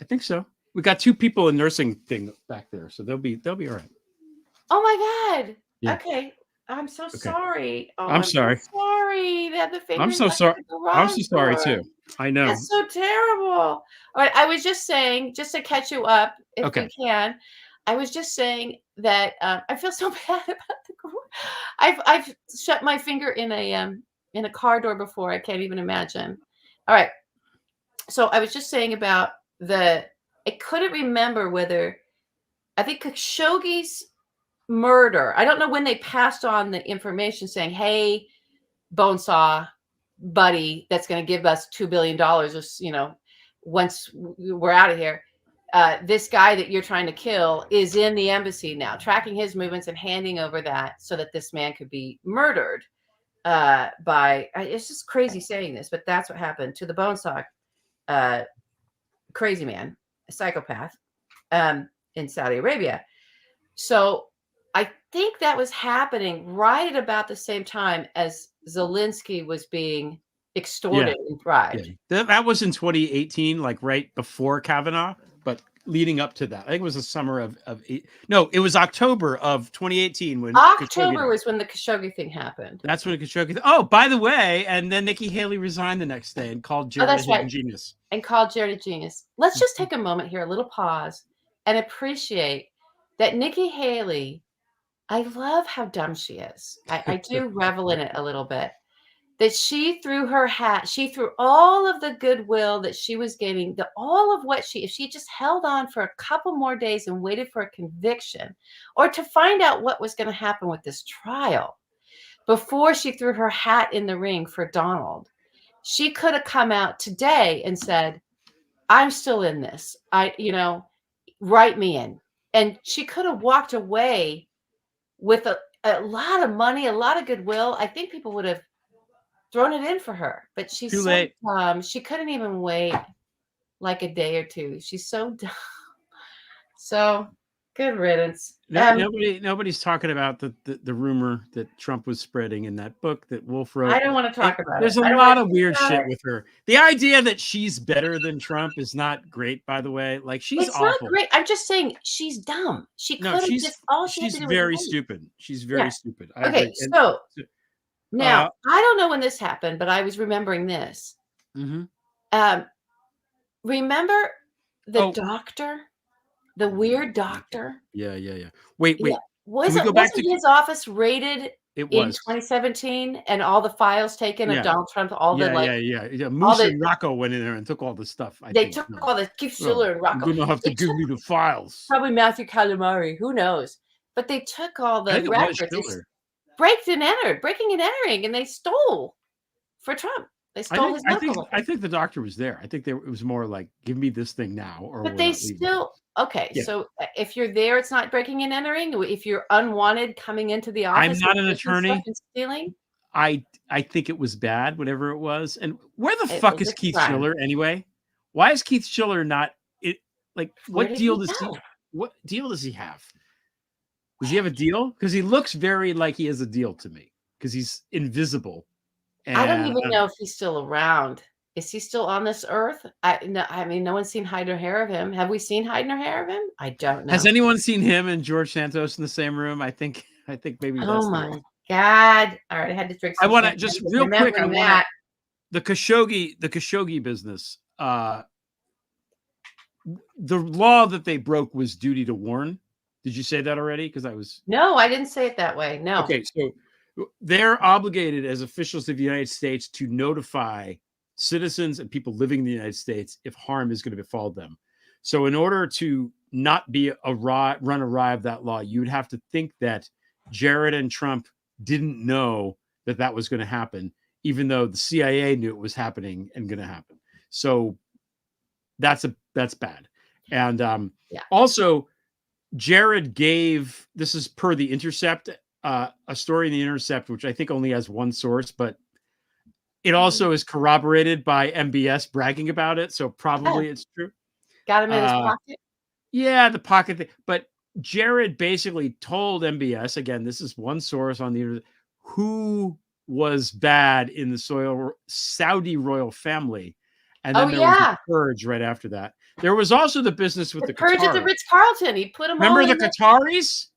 I think so. We got 2 people in nursing thing back there, so they'll be all right. Oh my God. Yeah. Okay. I'm so sorry. Oh, I'm sorry. So sorry that the finger. I'm so sorry. I'm so sorry too. I know. That's so terrible. All right. I was just saying, just to catch you up, if Okay. we can. I was just saying that I feel so bad about the. I've shut my finger in a car door before. I can't even imagine. All right. So I was just saying about I couldn't remember whether I think Khashoggi's murder. I don't know when they passed on the information saying, "Hey, Bonesaw, buddy, that's going to give us $2 billion, or once we're out of here. This guy that you're trying to kill is in the embassy now, tracking his movements and handing over that so that this man could be murdered by." It's just crazy saying this, but that's what happened to the Bonesaw, crazy man, a psychopath, in Saudi Arabia. So I think that was happening right at about the same time as Zelensky was being extorted and bribed. Yeah. That was in 2018, like right before Kavanaugh, but leading up to that. I think it was the summer of no, it was October of 2018 when October was when the Khashoggi thing happened. That's when Khashoggi. Oh, by the way, and then Nikki Haley resigned the next day and called Jared a hidden genius. And called Jared a genius. Let's just take a moment here, a little pause, and appreciate that Nikki Haley. I love how dumb she is. I do revel in it a little bit. That she threw her hat, she threw all of the goodwill that she was gaining, all of what if she just held on for a couple more days and waited for a conviction or to find out what was going to happen with this trial before she threw her hat in the ring for Donald, she could have come out today and said, "I'm still in this. Write me in." And she could have walked away with a lot of money, a lot of goodwill. I think people would have thrown it in for her, but she's too late. She couldn't even wait like a day or two. She's so dumb. So Good riddance. Nobody's talking about the rumor that Trump was spreading in that book that Wolf wrote. I don't want to talk about There's it. a lot of weird shit with her. The idea that she's better than Trump is not great, by the way. Like, she's It's awful. not great. I'm just saying she's dumb. She could have just all she had to do was very wait. stupid. She's very stupid. I Okay, agree. so now I don't know when this happened, but I was remembering this. Remember the doctor, the weird doctor? Yeah. Wait. Wasn't his office raided in 2017 and all the files taken of Donald Trump? Moose and Rocco went in there and took all the stuff. They took all the Keith Schiller and Rocco. You're gonna have to give me the files. Probably Matthew Calamari. Who knows? But they took all the records. Breaking and entering, and they stole for Trump. They stole his knuckle. I think the doctor was there. I think it was more like, give me this thing now. But they still, so if you're there, it's not breaking and entering. If you're unwanted coming into the office. I'm not an attorney. And stealing. I think it was bad, whatever it was. And where the fuck is Keith Schiller anyway? Why is Keith Schiller not what deal does he have? Does he have a deal? Because he looks very like he has a deal to me. Because he's invisible. And I don't even know if he's still around. Is he still on this earth? I mean, no one's seen hide nor hair of him. Have we seen hide nor hair of him? I don't know. Has anyone seen him and George Santos in the same room? I think maybe. Oh my God! All right, I had to drink. I want to just real quick. The Khashoggi business. The law that they broke was duty to warn. Did you say that already? Because No, I didn't say it that way. No. Okay, so they're obligated as officials of the United States to notify citizens and people living in the United States if harm is going to befall them. So in order to not be run awry of that law, you'd have to think that Jared and Trump didn't know that was going to happen, even though the CIA knew it was happening and going to happen. So that's bad. And also, Jared gave, this is per the Intercept, a story in the Intercept, which I think only has one source, but it also is corroborated by MBS bragging about it. So probably it's true. Got him in his pocket? Yeah, the pocket thing. But Jared basically told MBS, again, this is one source on the Internet, who was bad in the Saudi royal family. And then there was the purge right after that. There was also the business with the purge at the Ritz-Carlton. He put them Remember the Qataris?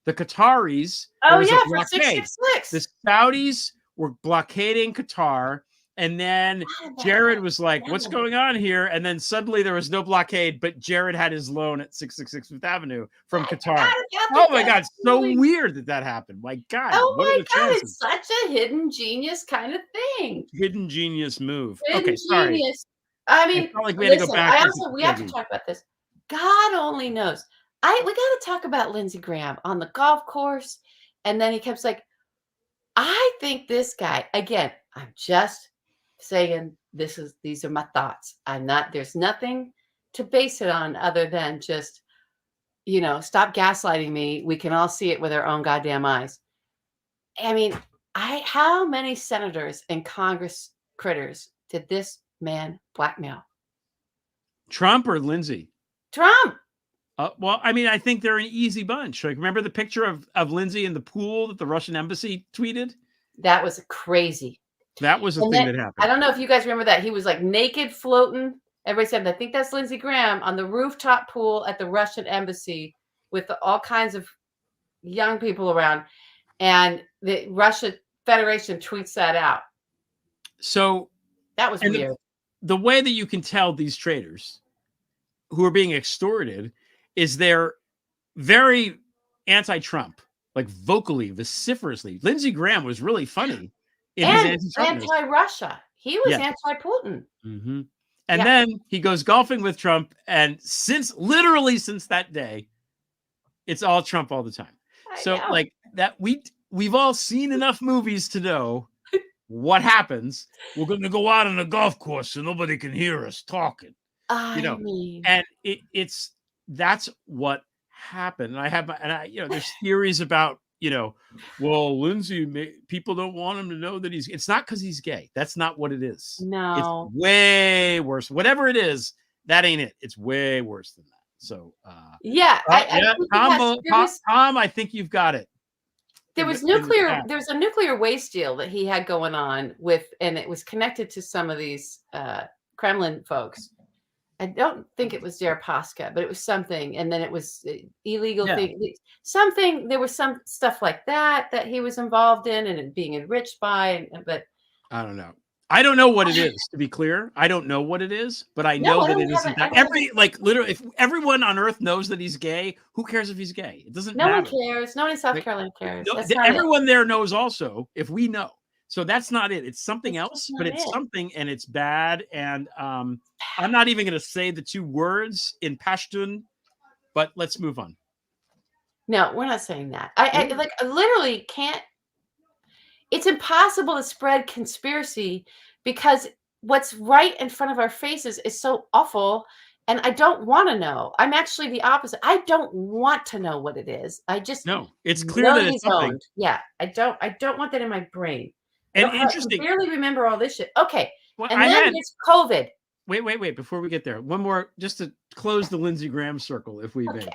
The Qataris. Oh, yeah, for 666. The Saudis were blockading Qatar. And then Jared was like, what's going on here? And then suddenly there was no blockade, but Jared had his loan at 666 Fifth Avenue from Qatar. Oh, my God. So weird that happened. My God. Oh, my God. It's such a hidden genius kind of thing. Hidden genius move. Hidden genius. I mean, like we had to go back. We have to talk about this. God only knows. We got to talk about Lindsey Graham on the golf course. And then he kept like, I think this guy, again, I'm just saying these are my thoughts. There's nothing to base it on other than just, stop gaslighting me. We can all see it with our own goddamn eyes. I mean, how many senators and Congress critters did this man blackmail? Trump or Lindsey? Trump. Well, I mean, I think they're an easy bunch. Like, remember the picture of Lindsey in the pool that the Russian embassy tweeted? That was crazy. That was the thing that happened. I don't know if you guys remember that. He was like naked floating. Everybody said, I think that's Lindsey Graham on the rooftop pool at the Russian embassy with all kinds of young people around. And the Russian Federation tweets that out. So that was weird. The way that you can tell these traitors who are being extorted is they're very anti-Trump, like vocally, vociferously. Lindsey Graham was really funny. And anti-Russia. He was anti-Putin. Mm-hmm. And then he goes golfing with Trump. And literally since that day, it's all Trump all the time. Like that, we've all seen enough movies to know what happens. We're going to go out on a golf course so nobody can hear us talking. And that's what happened. And there's theories about, well, Lindsey, people don't want him to know that it's not because he's gay. That's not what it is. No. It's way worse. Whatever it is, that ain't it. It's way worse than that. So yeah, yeah, think yes, Tom, I think you've got it. there was there's a nuclear waste deal that he had going on with, and it was connected to some of these Kremlin folks. I don't think it was Deripaska, but it was something, and then it was illegal thing, something. There was some stuff like that he was involved in and being enriched by. But I don't know. I don't know what it is. To be clear, I don't know what it is, but I know that it isn't that. Literally, if everyone on Earth knows that he's gay, who cares if he's gay? It doesn't matter. No one cares. No one in South Carolina cares. Everyone there knows also. If we know. So that's not it. It's something else, but it's something, and it's bad. And I'm not even going to say the two words in Pashtun, but let's move on. No, we're not saying that. I literally can't. It's impossible to spread conspiracy because what's right in front of our faces is so awful, and I don't want to know. I'm actually the opposite. I don't want to know what it is. I just no. It's clear that it's something. Yeah, I don't want that in my brain. And interesting. I barely remember all this shit. Okay. Well, and then it's COVID. Wait. Before we get there, one more, just to close the Lindsey Graham circle, if we may,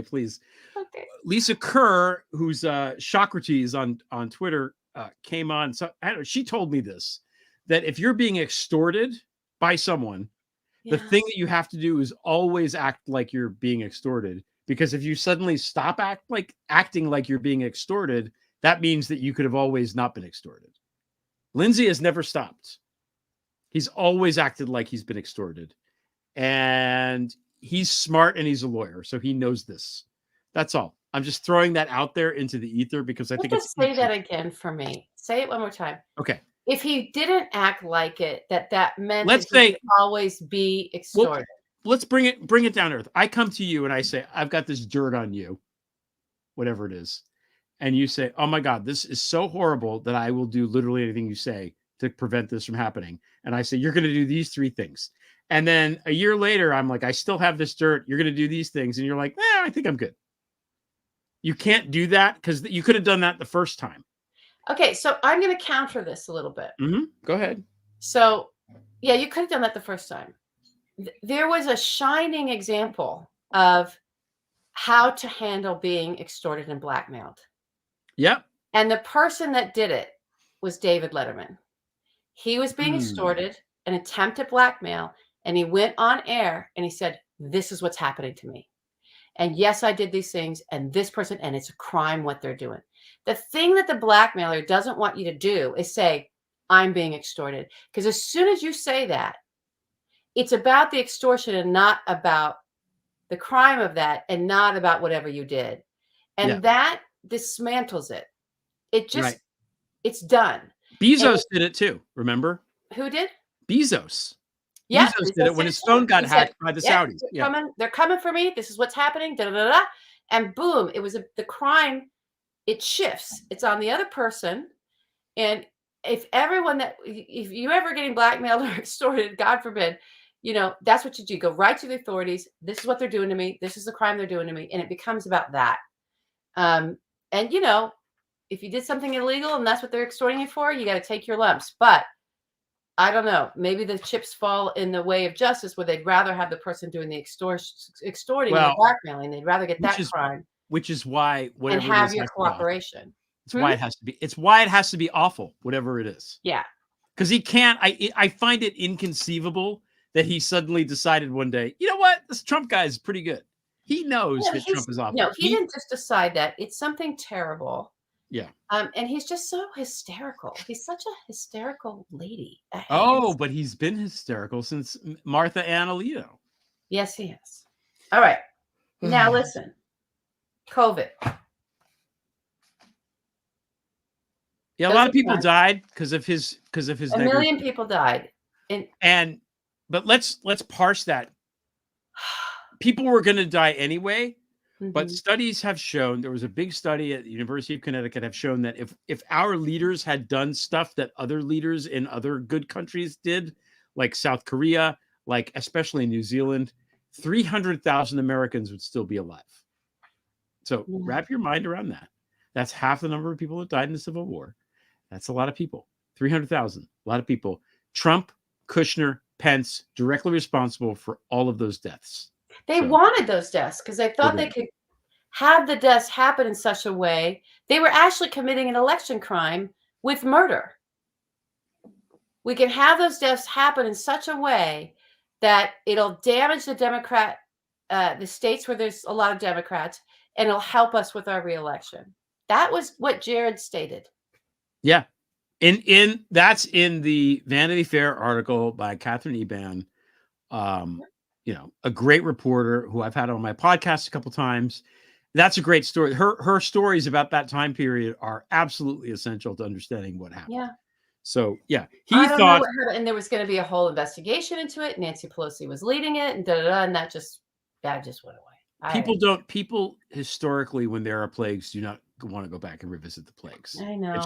please. Okay. Lisa Kerr, who's Socrates on Twitter, came on. So I don't know, she told me this, that if you're being extorted by someone, the thing that you have to do is always act like you're being extorted. Because if you suddenly stop acting like you're being extorted, that means that you could have always not been extorted. Lindsey has never stopped. He's always acted like he's been extorted. And he's smart and he's a lawyer, so he knows this. That's all. I'm just throwing that out there into the ether because I think it's... Say that again for me. Say it one more time. Okay. If he didn't act like it, that meant Let's that he could always be extorted. Well, let's bring it down to earth. I come to you and I say, I've got this dirt on you, whatever it is. And you say, oh my God, this is so horrible that I will do literally anything you say to prevent this from happening. And I say, you're going to do these 3 things. And then a year later, I'm like, I still have this dirt. You're going to do these things. And you're like, I think I'm good. You can't do that because you could have done that the first time. Okay. So I'm going to counter this a little bit. Mm-hmm. Go ahead. So yeah, you could have done that the first time. There was a shining example of how to handle being extorted and blackmailed. Yep. And the person that did it was David Letterman. He was being extorted, an attempt at blackmail, and he went on air and he said, this is what's happening to me. And yes, I did these things, and this person, and it's a crime what they're doing. The thing that the blackmailer doesn't want you to do is say, I'm being extorted. Because as soon as you say that, it's about the extortion and not about the crime of that and not about whatever you did. And that dismantles it. It just, it's done. Bezos did it too. Remember? Who did? Bezos. Yeah, Bezos did it when his phone got hacked by the Saudis. They're coming for me. This is what's happening. Da, da, da, da. And boom, it was the crime. It shifts. It's on the other person. And if you ever getting blackmailed or extorted, God forbid, that's what you do. Go right to the authorities. This is what they're doing to me. This is the crime they're doing to me. And it becomes about that. And if you did something illegal and that's what they're extorting you for, you got to take your lumps. But I don't know. Maybe the chips fall in the way of justice where they'd rather have the person doing the extorting and the blackmailing. They'd rather get that crime. Which is why and have your cooperation. It's why it has to be. It's why it has to be awful, whatever it is. Yeah. Because he can't. I find it inconceivable that he suddenly decided one day, you know what, this Trump guy is pretty good. He knows that Trump is awful. No, he didn't just decide that. It's something terrible. Yeah. And he's just so hysterical. He's such a hysterical lady. But he's been hysterical since Martha Ann Alito. Yes, he is. All right. Now listen. COVID. Yeah, a lot of people died because of his A million people died. But let's parse that. People were going to die anyway. But studies have shown, there was a big study at the University of Connecticut have shown that if our leaders had done stuff that other leaders in other good countries did, like South Korea, like especially New Zealand, 300,000 Americans would still be alive. So wrap your mind around that. That's half the number of people that died in the Civil War. That's a lot of people. 300,000, a lot of people. Trump, Kushner, Pence, directly responsible for all of those deaths. They wanted those deaths because they thought they could have the deaths happen in such a way. They were actually committing an election crime with murder. We can have those deaths happen in such a way that it'll damage the states where there's a lot of Democrats, and it'll help us with our reelection. That was what Jared stated. Yeah. That's in the Vanity Fair article by Catherine Eban. A great reporter who I've had on my podcast a couple times. That's a great story. Her stories about that time period are absolutely essential to understanding what happened. Yeah. So yeah, I don't know what happened, and there was going to be a whole investigation into it. Nancy Pelosi was leading it, and and that just went away. People historically, when there are plagues, do not want to go back and revisit the plagues. I know.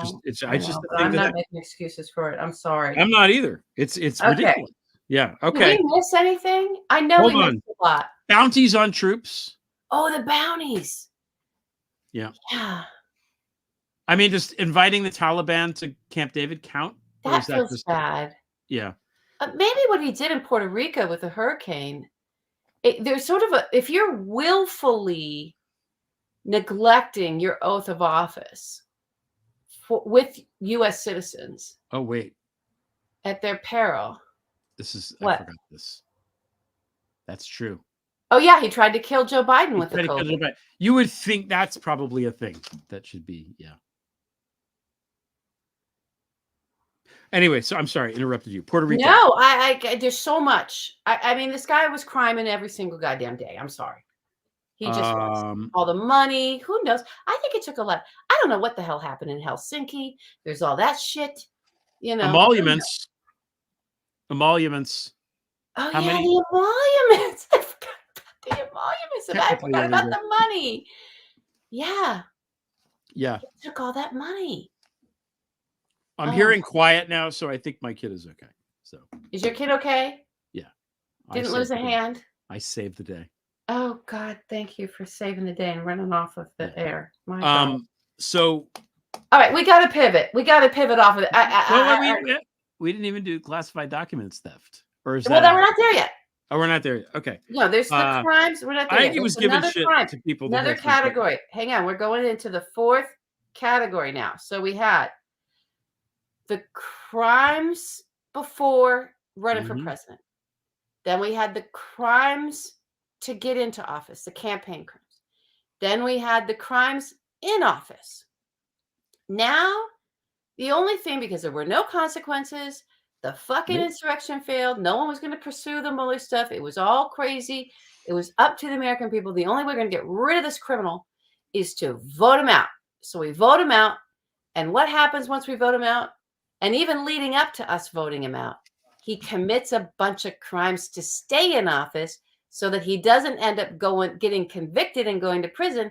I'm not making excuses for it. I'm sorry. I'm not either. It's ridiculous. Yeah. Okay. Did we miss anything? I know we missed a lot. Bounties on troops. Oh, the bounties. Yeah. Yeah. I mean, just inviting the Taliban to Camp David count? That feels bad. Yeah. Maybe what he did in Puerto Rico with the hurricane, there's sort of if you're willfully neglecting your oath of office with U.S. citizens. Oh, wait. At their peril. I forgot this. That's true. Oh, yeah. He tried to kill Joe Biden with the COVID. You would think that's probably a thing that should be, yeah. Anyway, so I'm sorry, interrupted you. Puerto Rico. No, I there's so much. I mean, this guy was criming every single goddamn day. I'm sorry. He just was. All the money. Who knows? I think it took a lot. I don't know what the hell happened in Helsinki. There's all that shit. Emoluments. Oh, yeah, the emoluments. I forgot about the emoluments. I forgot about the money. Yeah. Yeah. He took all that money. I'm hearing quiet now, so I think my kid is okay. So, is your kid okay? Yeah. Didn't lose a hand? I saved the day. Oh God, thank you for saving the day and running off of the air. My God. So, all right, we got to pivot. We got to pivot off of it. We didn't even do classified documents theft, or is we're not there yet. Oh, we're not there yet. Okay. No, there's the crimes. We're not there. I think it was giving shit to people. Another category. Hang on, we're going into the fourth category now. So we had the crimes before running for president. Then we had the crimes to get into office, the campaign crimes. Then we had the crimes in office. Now, the only thing, because there were no consequences, the fucking insurrection failed. No one was going to pursue the Mueller stuff. It was all crazy. It was up to the American people. The only way we're going to get rid of this criminal is to vote him out. So we vote him out. And what happens once we vote him out? And even leading up to us voting him out, he commits a bunch of crimes to stay in office so that he doesn't end up getting convicted and going to prison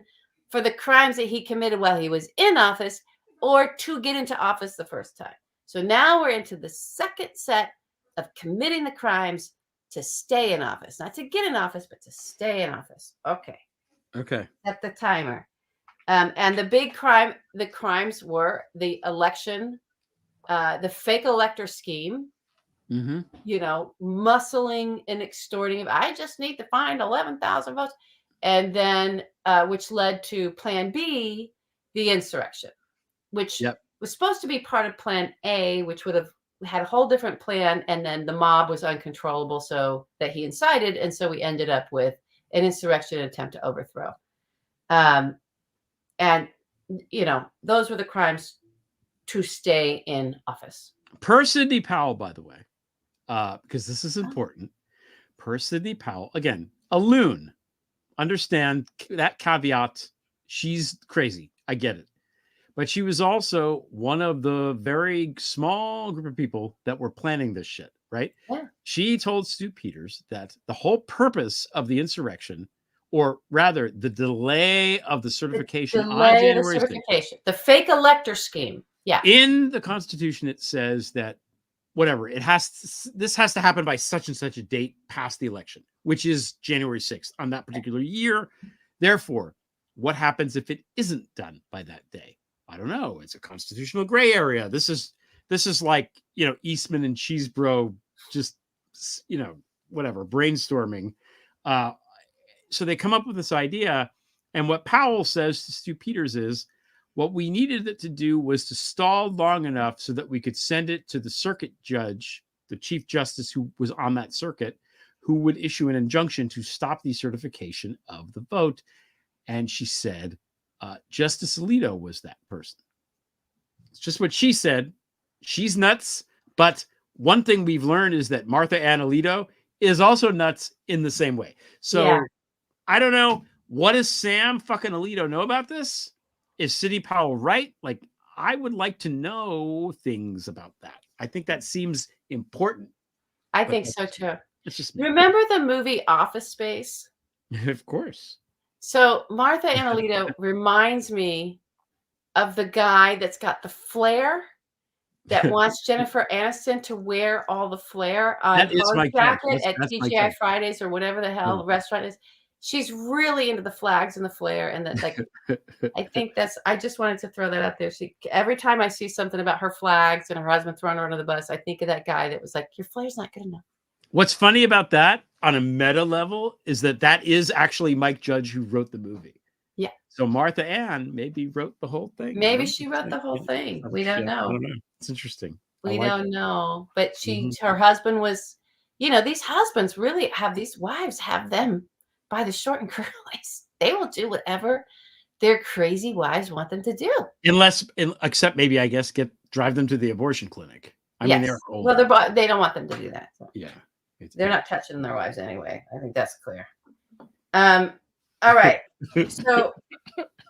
for the crimes that he committed while he was in office or to get into office the first time. So now we're into the second set of committing the crimes to stay in office, not to get in office, but to stay in office. Okay. Set the timer. And the big crimes were the election, the fake elector scheme, muscling and extorting. I just need to find 11,000 votes. And then, which led to Plan B, the insurrection, which was supposed to be part of Plan A, which would have had a whole different plan. And then the mob was uncontrollable, so that he incited. And so we ended up with an insurrection attempt to overthrow. And, those were the crimes to stay in office. Per Sidney Powell, by the way, because this is important. Per Sidney Powell, again, a loon. Understand that caveat. She's crazy. I get it. But she was also one of the very small group of people that were planning this shit, right? Yeah. She told Stu Peters that the whole purpose of the insurrection, or rather the delay of the certification on January 6th, the fake elector scheme. Yeah. In the Constitution, it says that whatever, this has to happen by such and such a date past the election, which is January 6th on that particular year. Therefore, what happens if it isn't done by that day? I don't know. It's a constitutional gray area. This is like, Eastman and Cheesebro just, whatever, brainstorming. they come up with this idea. And what Powell says to Stu Peters is, what we needed it to do was to stall long enough so that we could send it to the circuit judge, the chief justice who was on that circuit, who would issue an injunction to stop the certification of the vote. And she said, Justice Alito was that person. It's just what she said. She's nuts. But one thing we've learned is that Martha Ann Alito is also nuts in the same way. So I don't know. What does Sam fucking Alito know about this? Is Sidney Powell right? Like, I would like to know things about that. I think that seems important. I think so too. It's just remember the movie Office Space? Of course. So Martha Ann Alito reminds me of the guy that's got the flair that wants Jennifer Aniston to wear all the flair on her jacket at TGI Fridays or whatever the hell the restaurant is. She's really into the flags and the flair, and that, like, I think that's. I just wanted to throw that out there. Every time I see something about her flags and her husband throwing her under the bus, I think of that guy that was like, "Your flair's not good enough." What's funny about that on a meta level is that is actually Mike Judge who wrote the movie. Yeah. So Martha Ann maybe wrote the whole thing. Maybe she wrote the whole thing. We don't know. I don't know. It's interesting. We don't know. But her husband was, these husbands really have these wives have them by the short and curlies. They will do whatever their crazy wives want them to do. Except maybe, I guess, drive them to the abortion clinic. I mean, they're old. Well, they don't want them to do that. So. Yeah. They're not touching their wives anyway. I think that's clear. All right. So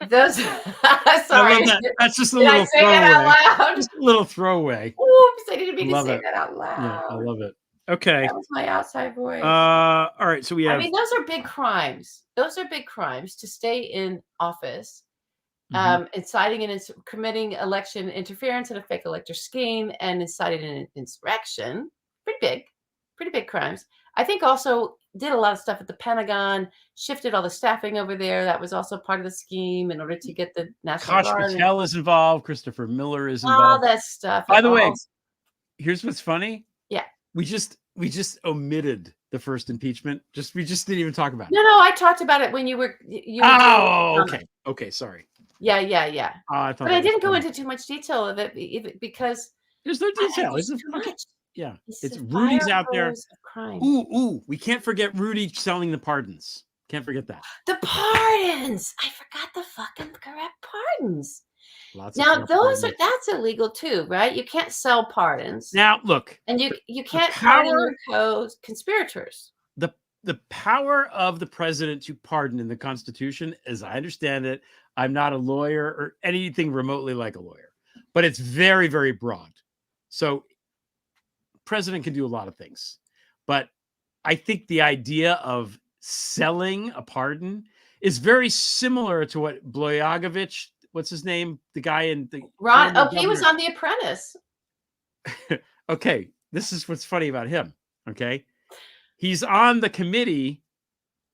those. Sorry. That's just a little throwaway. Just a little throwaway. Oops! I didn't mean to say that out loud. Yeah, I love it. Okay. That was my outside voice. All right. So we have. I mean, those are big crimes. Those are big crimes to stay in office, inciting and committing election interference in a fake elector scheme, and inciting an insurrection. Pretty big crimes. I think also did a lot of stuff at the Pentagon, shifted all the staffing over there. That was also part of the scheme in order to get the National Guard. Kosh Patel is involved. Christopher Miller is involved. All that stuff. By the way, here's what's funny. Yeah. We just omitted the first impeachment. We just didn't even talk about it. No, I talked about it when you were Okay, sorry. Yeah. But I didn't go into too much detail of it because there's no detail. It's too much. Yeah, it's Rudy's out there. Ooh, we can't forget Rudy selling the pardons. Can't forget that. The pardons. I forgot the fucking correct pardons. That's illegal too, right? You can't sell pardons. Now, look. And you can't pardon conspirators. The power of the president to pardon in the Constitution, as I understand it, I'm not a lawyer or anything remotely like a lawyer, but it's very, very broad. So president can do a lot of things, but I think the idea of selling a pardon is very similar to what Blagojevich, what's his name? The guy in the Ron. Oh, he was on The Apprentice. Okay. This is what's funny about him. Okay. He's on the committee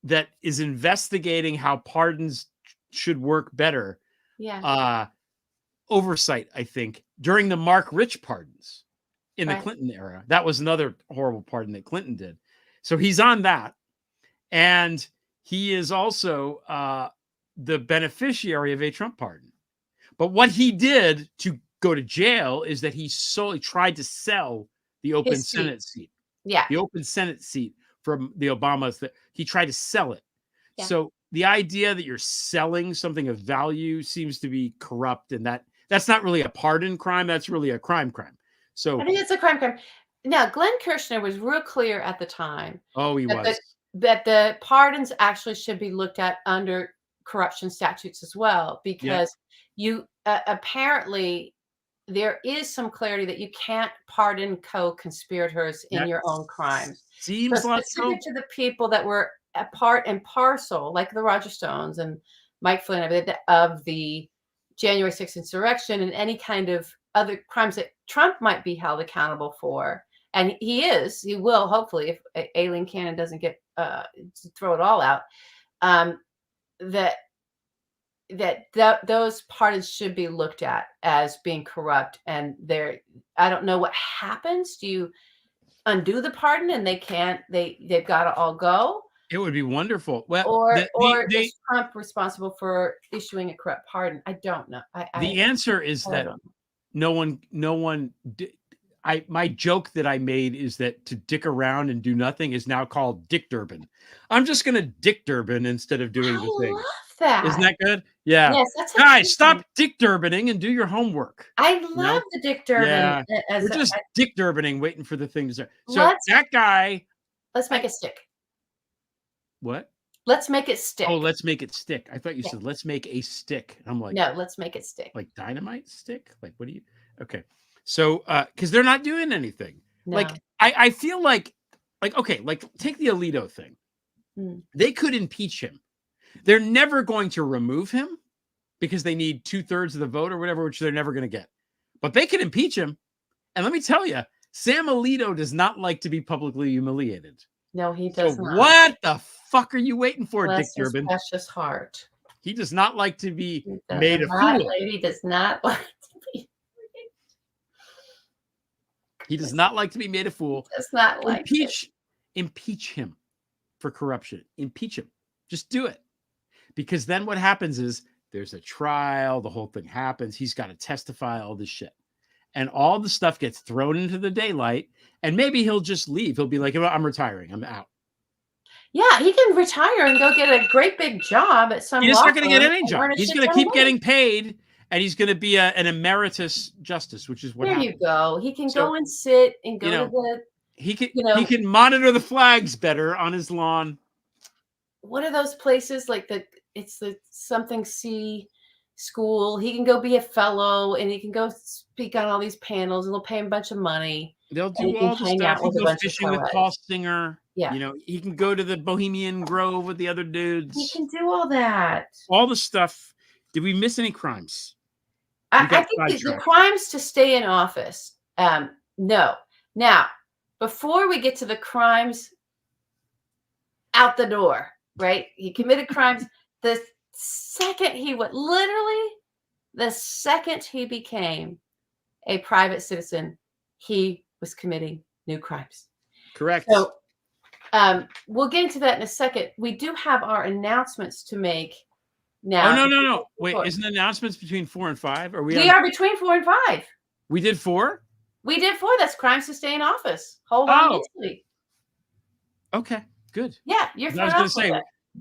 that is investigating how pardons should work better. Yeah. Oversight, I think, during the Mark Rich pardons. In the Clinton era. That was another horrible pardon that Clinton did. So he's on that. And he is also the beneficiary of a Trump pardon. But what he did to go to jail is that he solely tried to sell the open Senate seat. Yeah. The open Senate seat from the Obamas. That he tried to sell it. Yeah. So the idea that you're selling something of value seems to be corrupt. And that's not really a pardon crime. That's really a crime. So I think it's a crime. Now, Glenn Kirshner was real clear at the time. Oh, he was. That the pardons actually should be looked at under corruption statutes as well, because you apparently there is some clarity that you can't pardon co-conspirators in your own crimes. Seems like specific to the people that were a part and parcel, like the Roger Stones and Mike Flynn, of the January 6th insurrection and any kind of other crimes that Trump might be held accountable for. And he will, hopefully, if Aileen Cannon doesn't get to throw it all out, those pardons should be looked at as being corrupt. And I don't know what happens. Do you undo the pardon and they've got to all go? It would be wonderful. Well, Or they is Trump responsible for issuing a corrupt pardon? I don't know. the answer is I that don't know. no one my joke that I made is that to dick around and do nothing is now called Dick Durbin. I'm just gonna Dick Durbin instead of doing I the thing. love that. Isn't that good? Yeah. Yes, that's Guys, stop Dick Durbining and do your homework. I You know? love the Dick Durbin Yeah. as We're just Dick Durbining, waiting for the thing to start. So Let's that guy, let's make it stick. what? Let's make it stick. Oh, let's make it stick. I thought you Yeah. said let's make a stick. I'm like, No, let's make it stick. like dynamite stick? Like, what do you? Okay. So, because they're not doing anything. No. Like, I feel like, okay, like take the Alito thing. Mm. They could impeach him. They're never going to remove him because they need 2/3 of the vote or whatever, which they're never going to get. But they can impeach him. And let me tell you, Sam Alito does not like to be publicly humiliated. No, he does So not. what the fuck are you waiting for, Bless Dick his Durbin? precious heart. He does not like to be He made a does fool. Lady does not like to be. He does not like to be made a fool. Does not like it. Impeach him for corruption. Impeach him. Just do it. Because then what happens is there's a trial, the whole thing happens, he's got to testify, all this shit. And all the stuff gets thrown into the daylight, and maybe he'll just leave. He'll be like, I'm retiring. I'm out. Yeah, he can retire and go get a great big job at some. He's law not going to get firm any and job. earn a He's shit going to ton of keep money. getting paid, and he's going to be an emeritus justice, which is what There happens. you go. He can So, go and sit and go you know, to the. He can You know- he can monitor the flags better on his lawn. What are those places like it's the something C school. He can go be a fellow and he can go speak on all these panels and they'll pay him a bunch of money. They'll And do he all can the hang stuff. out He with a goes bunch of fishing with co-eds. Paul Singer. Yeah. You know, he can go to the Bohemian Grove with the other He dudes. can do all that. All the stuff. Did we miss any crimes? I got think the sidetracked. crimes to stay in office. No. Now, before we get to the crimes out the door, right? He committed crimes the second he went, literally the second he became a private citizen, he was committing new crimes. Correct. So we'll get into that in a second. We do have our announcements to make now. Oh, no. Wait, isn't announcements between 4 and 5? Are We are between 4 and 5. We did 4? We did 4. That's crimes to stay in office. Hold on mentally. Okay, good. Yeah, you're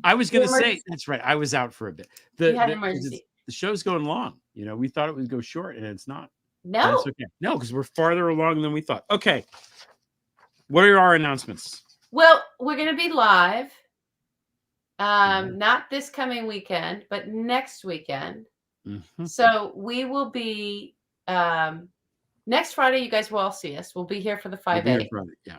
I was going to say, Emergency. that's right. I was out for a bit. You had an emergency. The show's going long. You know, we thought it would go short, and it's not. And No. it's okay. No, because we're farther along than we thought. Okay. What are our announcements? Well, we're going to be live. Not this coming weekend, but next weekend. Mhm. So we will be next Friday. You guys will all see us. We'll be here for the 5A. Yeah.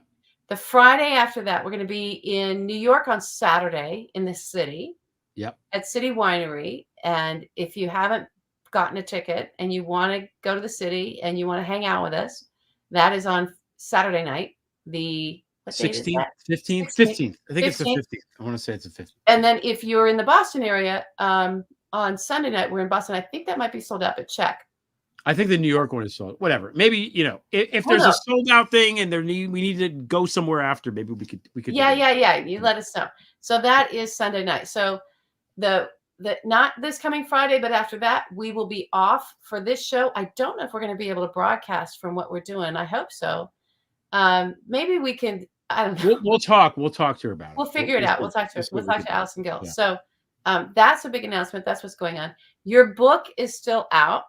The Friday after that, we're going to be in New York on Saturday in the city. Yep. At City Winery. And if you haven't gotten a ticket and you want to go to the city and you want to hang out with us, that is on Saturday night. The 16th, 15th, 15th. I think it's the 15th. I want to say it's the 15th. And then if you're in the Boston area, on Sunday night, we're in Boston. I think that might be sold out, but check. I think the New York one is sold. Whatever. Maybe, you know, if there's a sold out thing and we need to go somewhere after, maybe we could. Yeah. You let us know. So that is Sunday night. So the not this coming Friday, but after that, we will be off for this show. I don't know if we're going to be able to broadcast from what we're doing. I hope so. Maybe we can. I don't know. We'll talk. We'll talk to her about it. We'll figure it out. We'll talk to her. We'll talk to Allison Gill. Yeah. So that's a big announcement. That's what's going on. Your book is still out.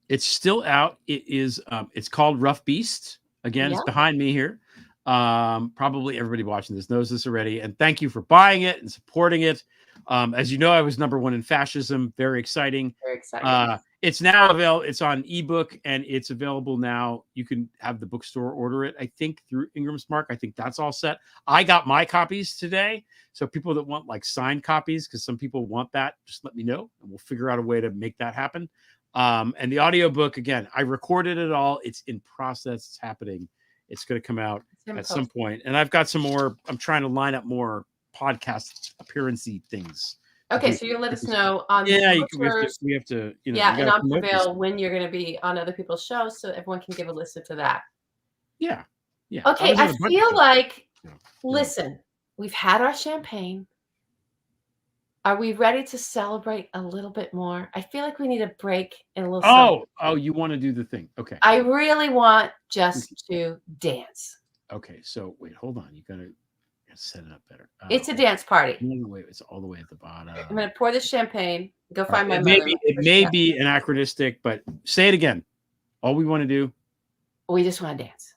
It's still out. It is. It's called Rough Beast. Again, It's behind me here. Probably everybody watching this knows this already. And thank you for buying it and supporting it. As you know, I was #1 in fascism. Very exciting. Very exciting. It's now available. It's on ebook and it's available now. You can have the bookstore order it, I think, through Ingram's Mark. I think that's all set. I got my copies today. So people that want like signed copies, because some people want that, just let me know and we'll figure out a way to make that happen. And the audiobook, again, I recorded it all. It's in process. It's happening. It's going to come out at some point. And I've got some more. I'm trying to line up more podcast appearance-y things. Okay, so you'll let us know on we have to, you know. Yeah, and on Prevail when you're going to be on other people's shows, so everyone can give a listen to that. Yeah. Okay, I feel like, listen, we've had our champagne, Are we ready to celebrate a little bit more? I feel like we need a break and a little something. Oh, you want to do the thing? Okay. I really want just to dance. Okay. So wait, hold on. You gotta set it up better. It's a dance party. No, wait, it's all the way at the bottom. I'm gonna pour the champagne. Go find my It mother. may be anachronistic, but say it again. All we want to do. We just want to dance.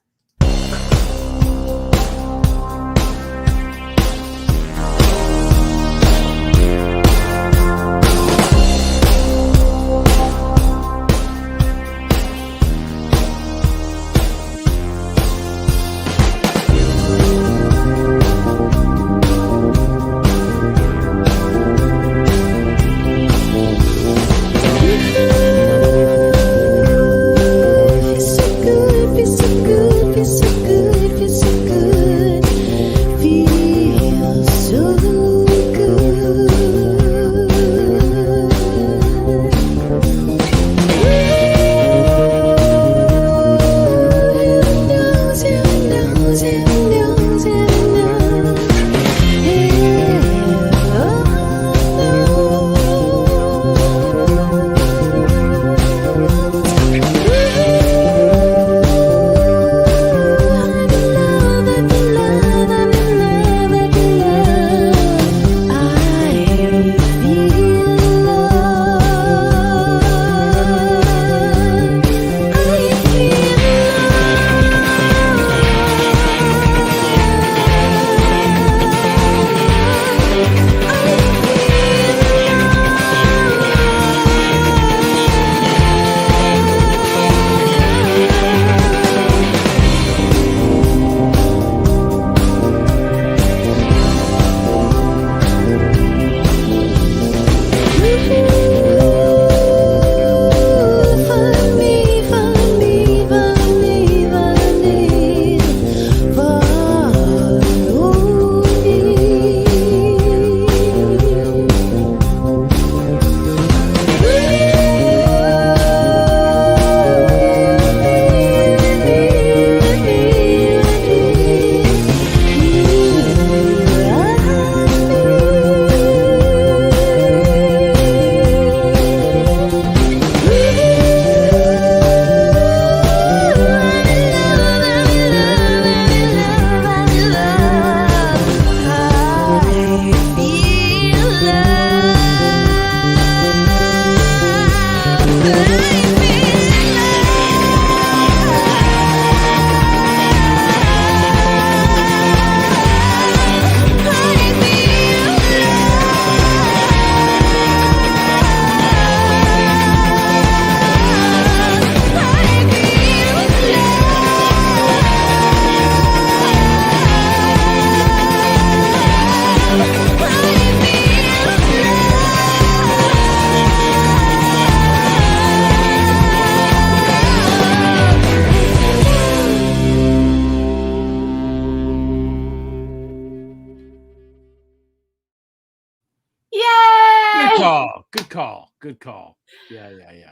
Good call. Yeah.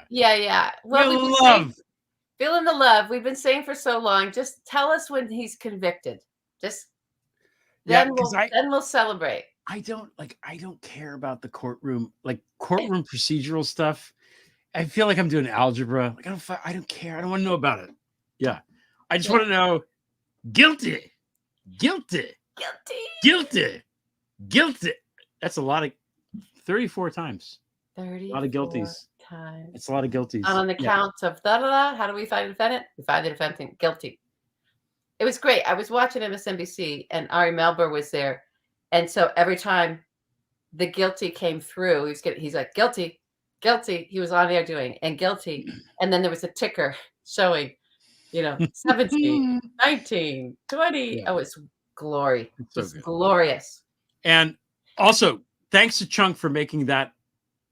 Yeah. Well, Feel love. Feeling the love. We've been saying for so long. Just tell us when he's convicted. Just then we'll celebrate. I don't care about the courtroom procedural stuff. I feel like I'm doing algebra. Like I don't care. I don't want to know about it. Yeah. I just want to know guilty. That's a lot of 34 times. 30. A lot of guilties. Times. It's a lot of guilties. On the count of how do we find the defendant? We find the defendant guilty. It was great. I was watching MSNBC and Ari Melber was there. And so every time the guilty came through, he's like, guilty. He was on there doing, and guilty. And then there was a ticker showing, 17, 19, 20. Yeah. Oh, it's glory. It's glorious. And also, thanks to Chunk for making that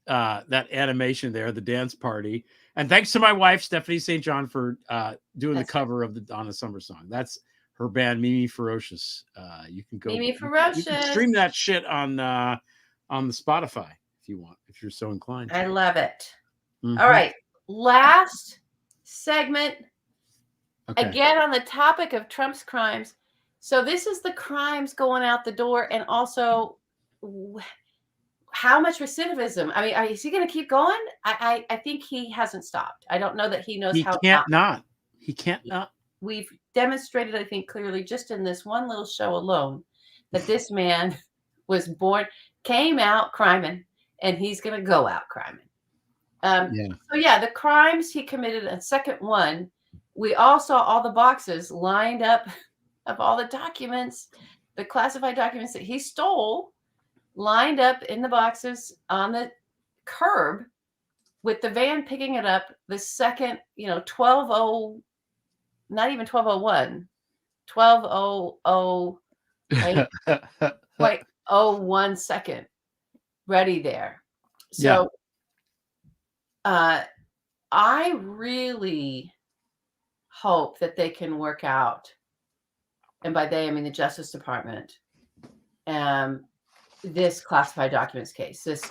animation there, the dance party. And thanks to my wife, Stephanie St. John, for doing the cover of the Donna Summer song. That's her band, Mimi Ferocious. You can go. Mimi Ferocious. You can stream that shit on the Spotify if you want, if you're so inclined. I love it. Mm-hmm. All right. Last segment. Okay. Again, on the topic of Trump's crimes. So this is the crimes going out the door, and also how much recidivism? I mean, is he going to keep going? I think he hasn't stopped. I don't know that he knows He how can't not. He can't not. We've demonstrated, I think, clearly just in this one little show alone that this man was born, came out criming, and he's going to go out criming. So yeah, the crimes he committed, a second one, we all saw all the boxes lined up of all the documents, the classified documents that he stole, lined up in the boxes on the curb with the van picking it up the second, 12:00, not even 12:01, 12:00.01 second, ready there. So I really hope that they can work out, and by they I mean the Justice Department, this classified documents case, this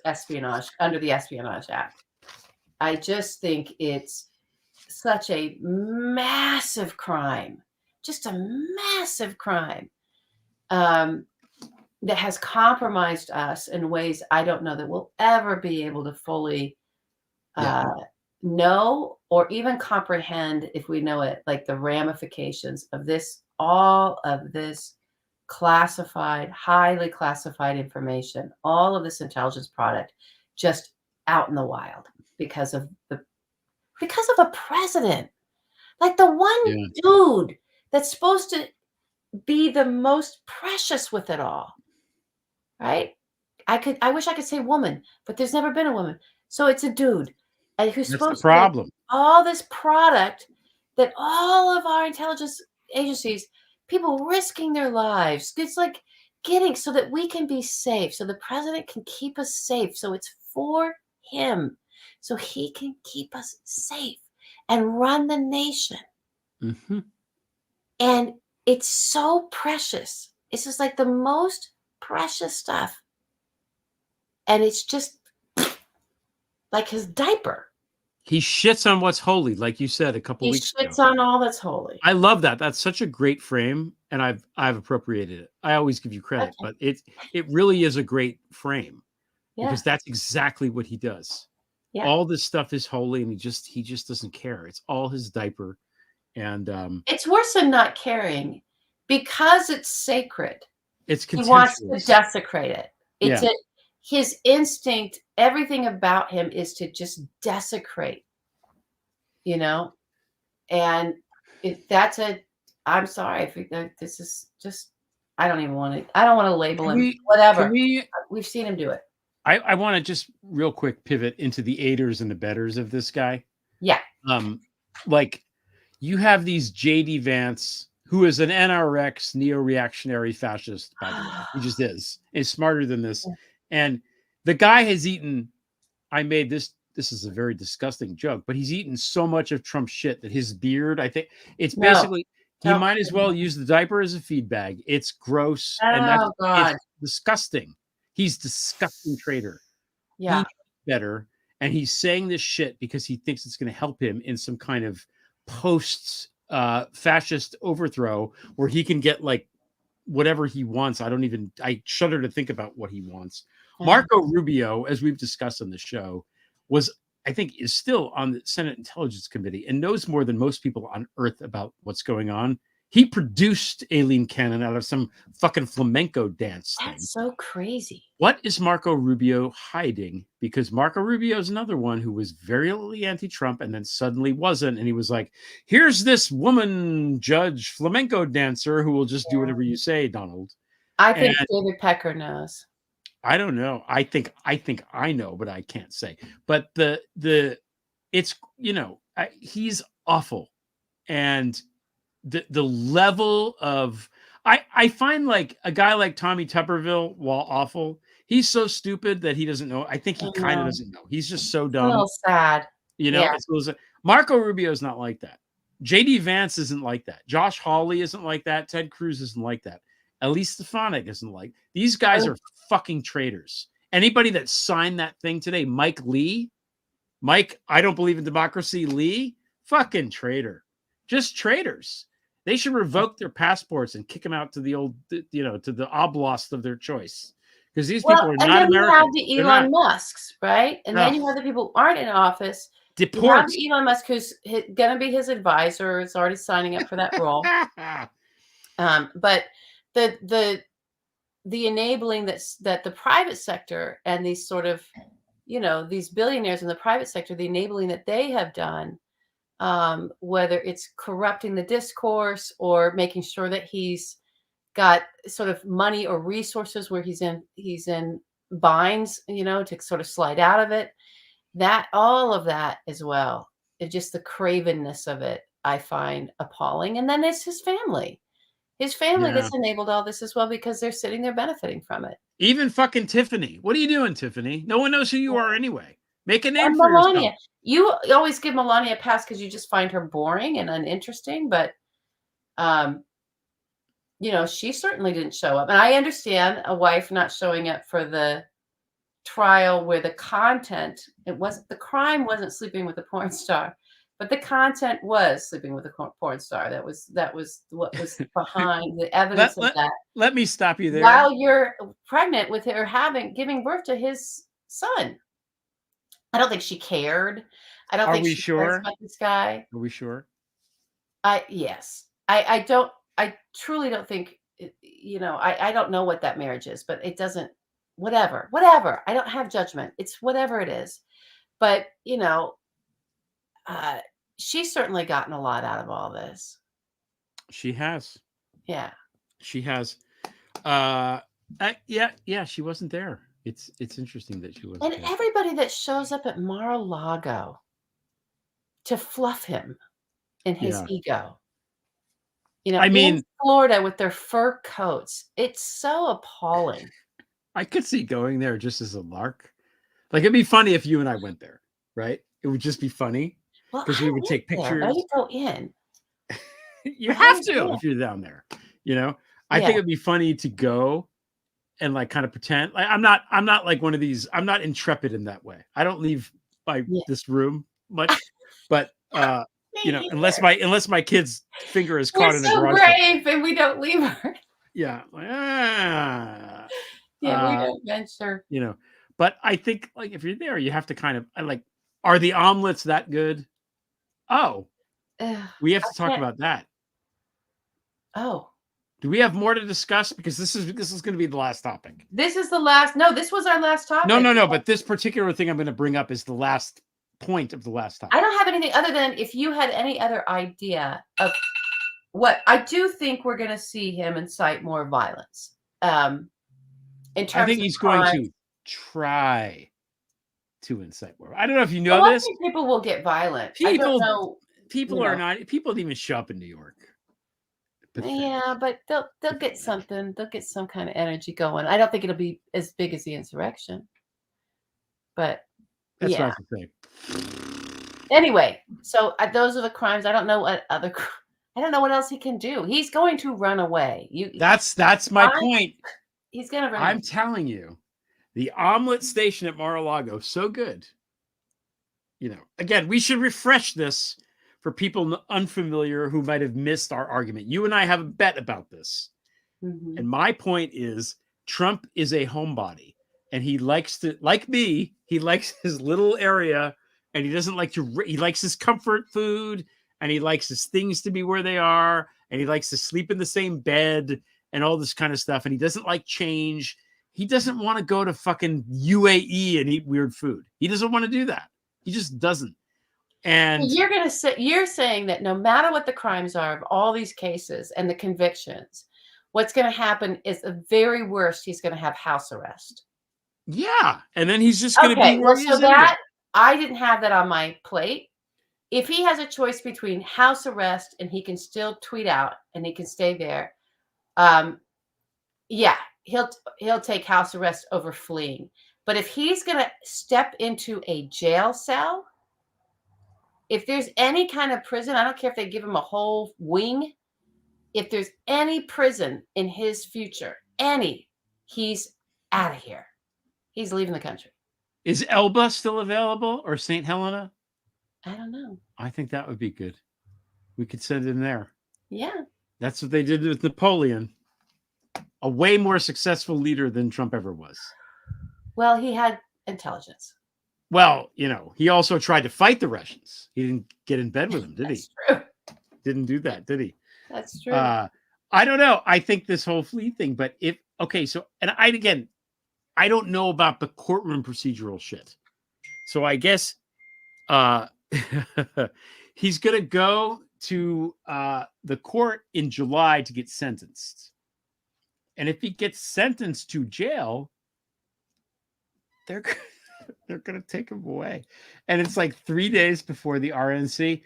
espionage under the Espionage Act. I just think it's such a massive crime, just a massive crime, that has compromised us in ways I don't know that we'll ever be able to fully know or even comprehend if we know it, like the ramifications of this, all of this classified, highly classified information, all of this intelligence product just out in the wild because of a president, like the one dude that's supposed to be the most precious with it all, right? I wish I could say woman, but there's never been a woman, so it's a dude who's supposed to be all this product that all of our intelligence agencies, people risking their lives, it's like getting so that we can be safe, so the president can keep us safe, so it's for him, so he can keep us safe and run the nation. And it's so precious. It's just like the most precious stuff, and it's just like his diaper. He shits on what's holy, like you said a couple weeks ago. He shits on all that's holy. I love that. That's such a great frame, and I've appropriated it. I always give you credit, but it really is a great frame because that's exactly what he does. All this stuff is holy, and he just doesn't care. It's all his diaper, and it's worse than not caring because it's sacred. It's he wants to desecrate it. It's his instinct. Everything about him is to just desecrate, and if that's I'm sorry, if this is just, I don't want to label him, whatever. We've seen him do it. I want to just real quick pivot into the aiders and the betters of this guy. Yeah. Like you have these JD Vance, who is an NRX neo-reactionary fascist, by the way. He just is. He's smarter than this. And the guy has eaten, I made this is a very disgusting joke, but he's eaten so much of Trump's shit that his beard, I think it's basically, he might as well use the diaper as a feed bag. It's gross. And it's disgusting. He's a disgusting traitor. Yeah. He's better. And he's saying this shit because he thinks it's going to help him in some kind of post fascist overthrow where he can get like whatever he wants. I shudder to think about what he wants. Marco Rubio, as we've discussed on the show, is still on the Senate Intelligence Committee and knows more than most people on earth about what's going on. He produced Aileen Cannon out of some fucking flamenco dance thing. That's so crazy. What is Marco Rubio hiding? Because Marco Rubio is another one who was very anti-Trump and then suddenly wasn't. And he was like, here's this woman judge flamenco dancer who will just do whatever you say, Donald. I think David Pecker knows. I don't know. I think I know, but I can't say. But it's, he's awful. And the level of, I find like a guy like Tommy Tuberville, while awful, he's so stupid that he doesn't know. I think he kind of doesn't know. He's just so dumb. A little sad. Marco Rubio is not like that. JD Vance isn't like that. Josh Hawley isn't like that. Ted Cruz isn't like that. Elise Stefanik isn't like. These guys are fucking traitors. Anybody that signed that thing today, Mike, I don't believe in democracy, Lee, fucking traitor. Just traitors. They should revoke their passports and kick them out to the old, to the oblast of their choice. because these Well, people are and not then you have American. the They're Elon not. Musks, right? And then you Ugh. have the people who aren't in office. You Deport. have Elon Musk, who's going to be his advisor. Is already signing up for that role. But the enabling that the private sector and these sort of, these billionaires in the private sector, the enabling that they have done, whether it's corrupting the discourse or making sure that he's got sort of money or resources where he's in binds, to sort of slide out of it. That all of that as well, it's just the cravenness of it, I find appalling. And then it's his family. His family Yeah. gets enabled all this as well because they're sitting there benefiting from it. Even fucking Tiffany. What are you doing, Tiffany? No one knows who you are anyway. Make a name And for yourself. Melania, you always give Melania a pass because you just find her boring and uninteresting, but she certainly didn't show up. And I understand a wife not showing up for the trial where the content, the crime wasn't sleeping with a porn star, but the content was sleeping with a porn star. That was what was behind the evidence of that. Let me stop you there. While you're pregnant with her, giving birth to his son. I don't think she cared. I don't think she cares about this guy. Are we sure? Yes. I don't. I truly don't think. I don't know what that marriage is, but it doesn't. Whatever. I don't have judgment. It's whatever it is. But she's certainly gotten a lot out of all this. She has. Yeah. She has. Yeah. She wasn't there. It's interesting that she wasn't. And there. Everybody that shows up at Mar-a-Lago to fluff him in his ego. I mean, in Florida with their fur coats. It's so appalling. I could see going there just as a lark. Like, it'd be funny if you and I went there, right? It would just be funny because we would take pictures. How do you go in? You have to if you're down there. I think it'd be funny to go and like kind of pretend. Like, I'm not like one of these. I'm not intrepid in that way. I don't leave this room much, but unless my kid's finger is caught in the garage. We're so brave, and we don't leave her. Yeah. We don't venture. But I think like if you're there, you have to kind of are the omelets that good? Oh, we have to talk about that. Oh, do we have more to discuss? Because this is going to be the last topic. This is the last. No, this was our last topic. No. But this particular thing I'm going to bring up is the last point of the last topic. I don't have anything other than if you had any other idea of what I do think we're going to see him incite more violence. In terms I think he's going to try to incite war. I don't know if you know this. I think people will get violent. I don't know. People are not. People don't even show up in New York. Yeah, but they'll get something. They'll get some kind of energy going. I don't think it'll be as big as the insurrection. But that's what I think. Anyway, so those are the crimes. I don't know what other. I don't know what else he can do. He's going to run away. That's my point. He's going to run. I'm telling you, the omelet station at Mar-a-Lago, so good. Again, we should refresh this for people unfamiliar who might have missed our argument. You and I have a bet about this. Mm-hmm. And my point is Trump is a homebody and he likes to, like me, he likes his little area and he doesn't like to, he likes his comfort food and he likes his things to be where they are. And he likes to sleep in the same bed and all this kind of stuff. And he doesn't like change. He doesn't want to go to fucking UAE and eat weird food. He doesn't want to do that. He just doesn't. And you're saying that no matter what the crimes are of all these cases and the convictions, what's going to happen is the very worst. He's going to have house arrest. Yeah, and then he's just going to be where he is. I didn't have that on my plate. If he has a choice between house arrest and he can still tweet out and he can stay there, he'll take house arrest over fleeing. But if he's going to step into a jail cell. If there's any kind of prison, I don't care if they give him a whole wing. If there's any prison in his future, he's out of here. He's leaving the country. Is Elba still available or St. Helena? I don't know. I think that would be good. We could send him there. Yeah. That's what they did with Napoleon. a way more successful leader than Trump ever was. Well, he had intelligence. Well, he also tried to fight the Russians. He didn't get in bed with them, did he? True. Didn't do that, did he? That's true. I don't know. I think this whole Flea thing, but I don't know about the courtroom procedural shit. So I guess he's going to go to the court in July to get sentenced. And if he gets sentenced to jail, they're going to take him away. And it's like 3 days before the RNC.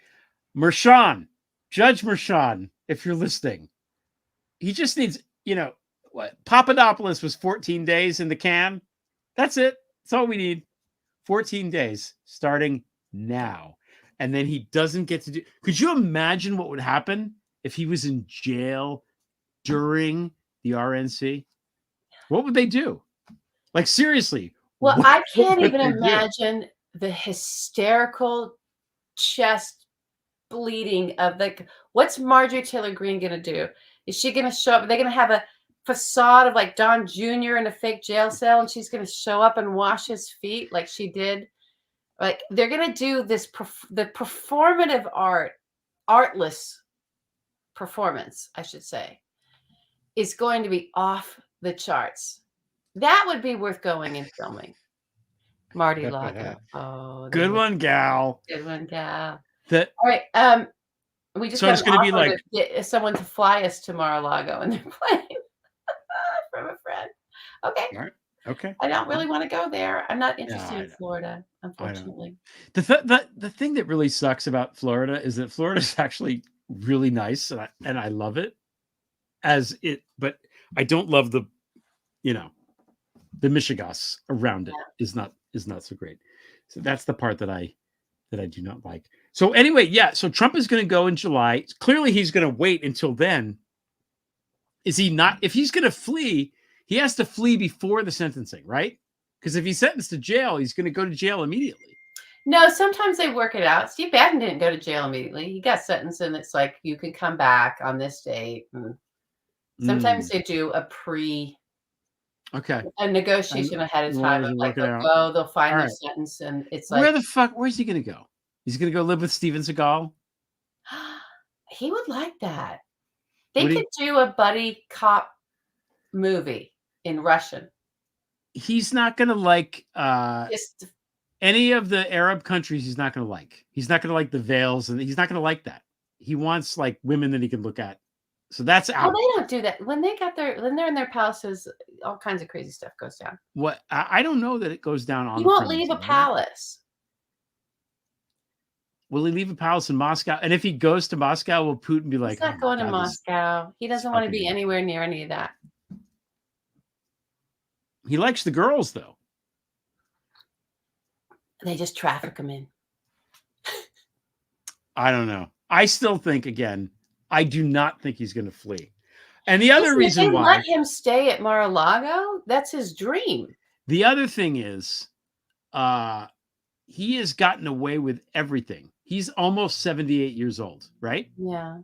Judge Mershon, if you're listening, he just needs, Papadopoulos was 14 days in the can. That's it. That's all we need. 14 days starting now. And then he doesn't get to do. Could you imagine what would happen if he was in jail during the RNC? What would they do? Like, seriously. Well, I can't even imagine the hysterical chest bleeding of what's Marjorie Taylor Greene going to do? Is she going to show up? Are they going to have a facade of like Don Jr. in a fake jail cell and she's going to show up and wash his feet like she did? Like, they're going to do this, the performative artless performance, I should say, is going to be off the charts. That would be worth going and filming. Marty Lago. Oh, good one, gal. Good one, gal. All right. We just it's going to be like get someone to fly us to Mar-a-Lago in their plane from a friend. Okay. All right. Okay. I don't really want to go there. I'm not interested in Florida, unfortunately. The thing that really sucks about Florida is that Florida is actually really nice, and I love it but I don't love the Michigas around it is not so great. So that's the part that I do not like. So anyway, so Trump is going to go in July. Clearly he's going to wait until then. Is he not? If he's going to flee, he has to flee before the sentencing, right? Because if he's sentenced to jail, he's going to go to jail immediately. No, sometimes they work it out. Steve Bannon didn't go to jail immediately. He got sentenced and it's like, you can come back on this date. And sometimes they do a negotiation ahead of time. Like they'll find their sentence and it's like, where's he going to go? He's going to go live with Steven Seagal? He would like that. They could do a buddy cop movie in Russian. He's not going to like any of the Arab countries. He's not going to like. He's not going to like the veils, and he's not going to like that. He wants like women that he can look at. So that's out. Well, they don't do that when they're in their palaces. All kinds of crazy stuff goes down. What I don't know that it goes down on. He won't leave a palace. Will he leave a palace in Moscow? And if he goes to Moscow, will Putin be like, he's not going to Moscow? He doesn't want to be anywhere near any of that. He likes the girls, though. They just traffic him in. I don't know. I still think, again, I do not think he's going to flee. And the other reason why. Let him stay at Mar-a-Lago? That's his dream. The other thing is, he has gotten away with everything. He's almost 78 years old, right? Yeah.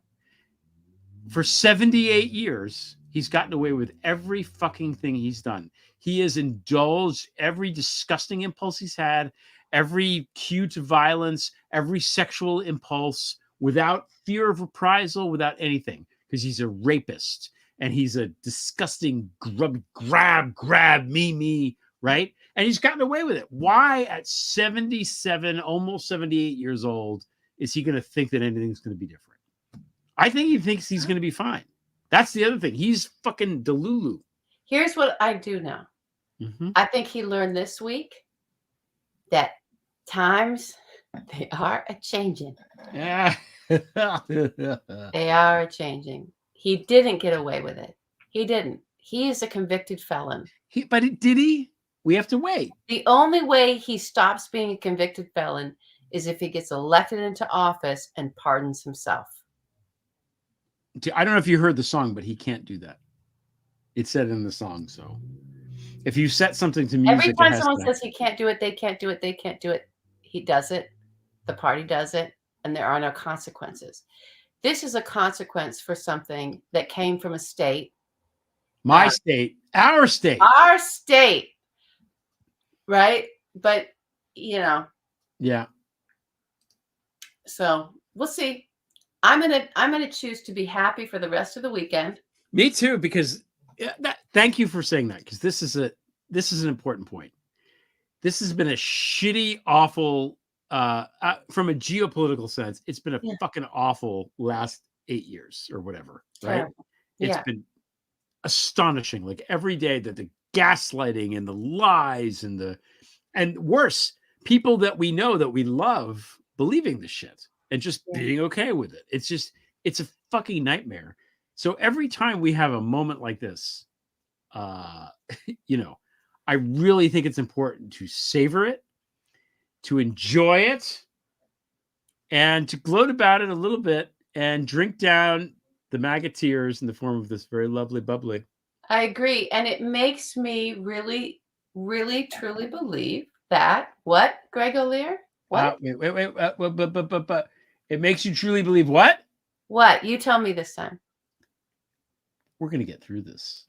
For 78 years, he's gotten away with every fucking thing he's done. He has indulged every disgusting impulse he's had, every cue to violence, every sexual impulse without fear of reprisal, without anything, because he's a rapist and he's a disgusting grab, me, right? And he's gotten away with it. Why at 77, almost 78 years old, is he going to think that anything's going to be different? I think he thinks he's going to be fine. That's the other thing. He's fucking Delulu. Here's what I do know. Mm-hmm. I think he learned this week that times, they are a-changing. Yeah. They are a-changing. He didn't get away with it. He didn't. He is a convicted felon. Did he? We have to wait. The only way he stops being a convicted felon is if he gets elected into office and pardons himself. I don't know if you heard the song, but he can't do that. It said in the song. So if you set something to music, every time someone says he can't do it, they can't do it, they can't do it, he does it. The party does it, and there are no consequences. This is a consequence for something that came from a state My state, our state. Our state. Right? But, you know. Yeah. So we'll see. I'm gonna choose to be happy for the rest of the weekend. Me too, because thank you for saying that, because this is an important point. This has been a shitty, awful, from a geopolitical sense, it's been a fucking awful last 8 years or whatever, right? It's been astonishing. Like every day that the gaslighting and the lies and worse, people that we know that we love believing the shit and just being okay with it. It's a fucking nightmare. So every time we have a moment like this, you know, I really think it's important to savor it, to enjoy it, and to gloat about it a little bit and drink down the MAGA tears in the form of this very lovely bubbly. I agree. And it makes me really, really, truly believe that what, Greg Olear? What? Wait. But it makes you truly believe what? What? You tell me this time. We're going to get through this.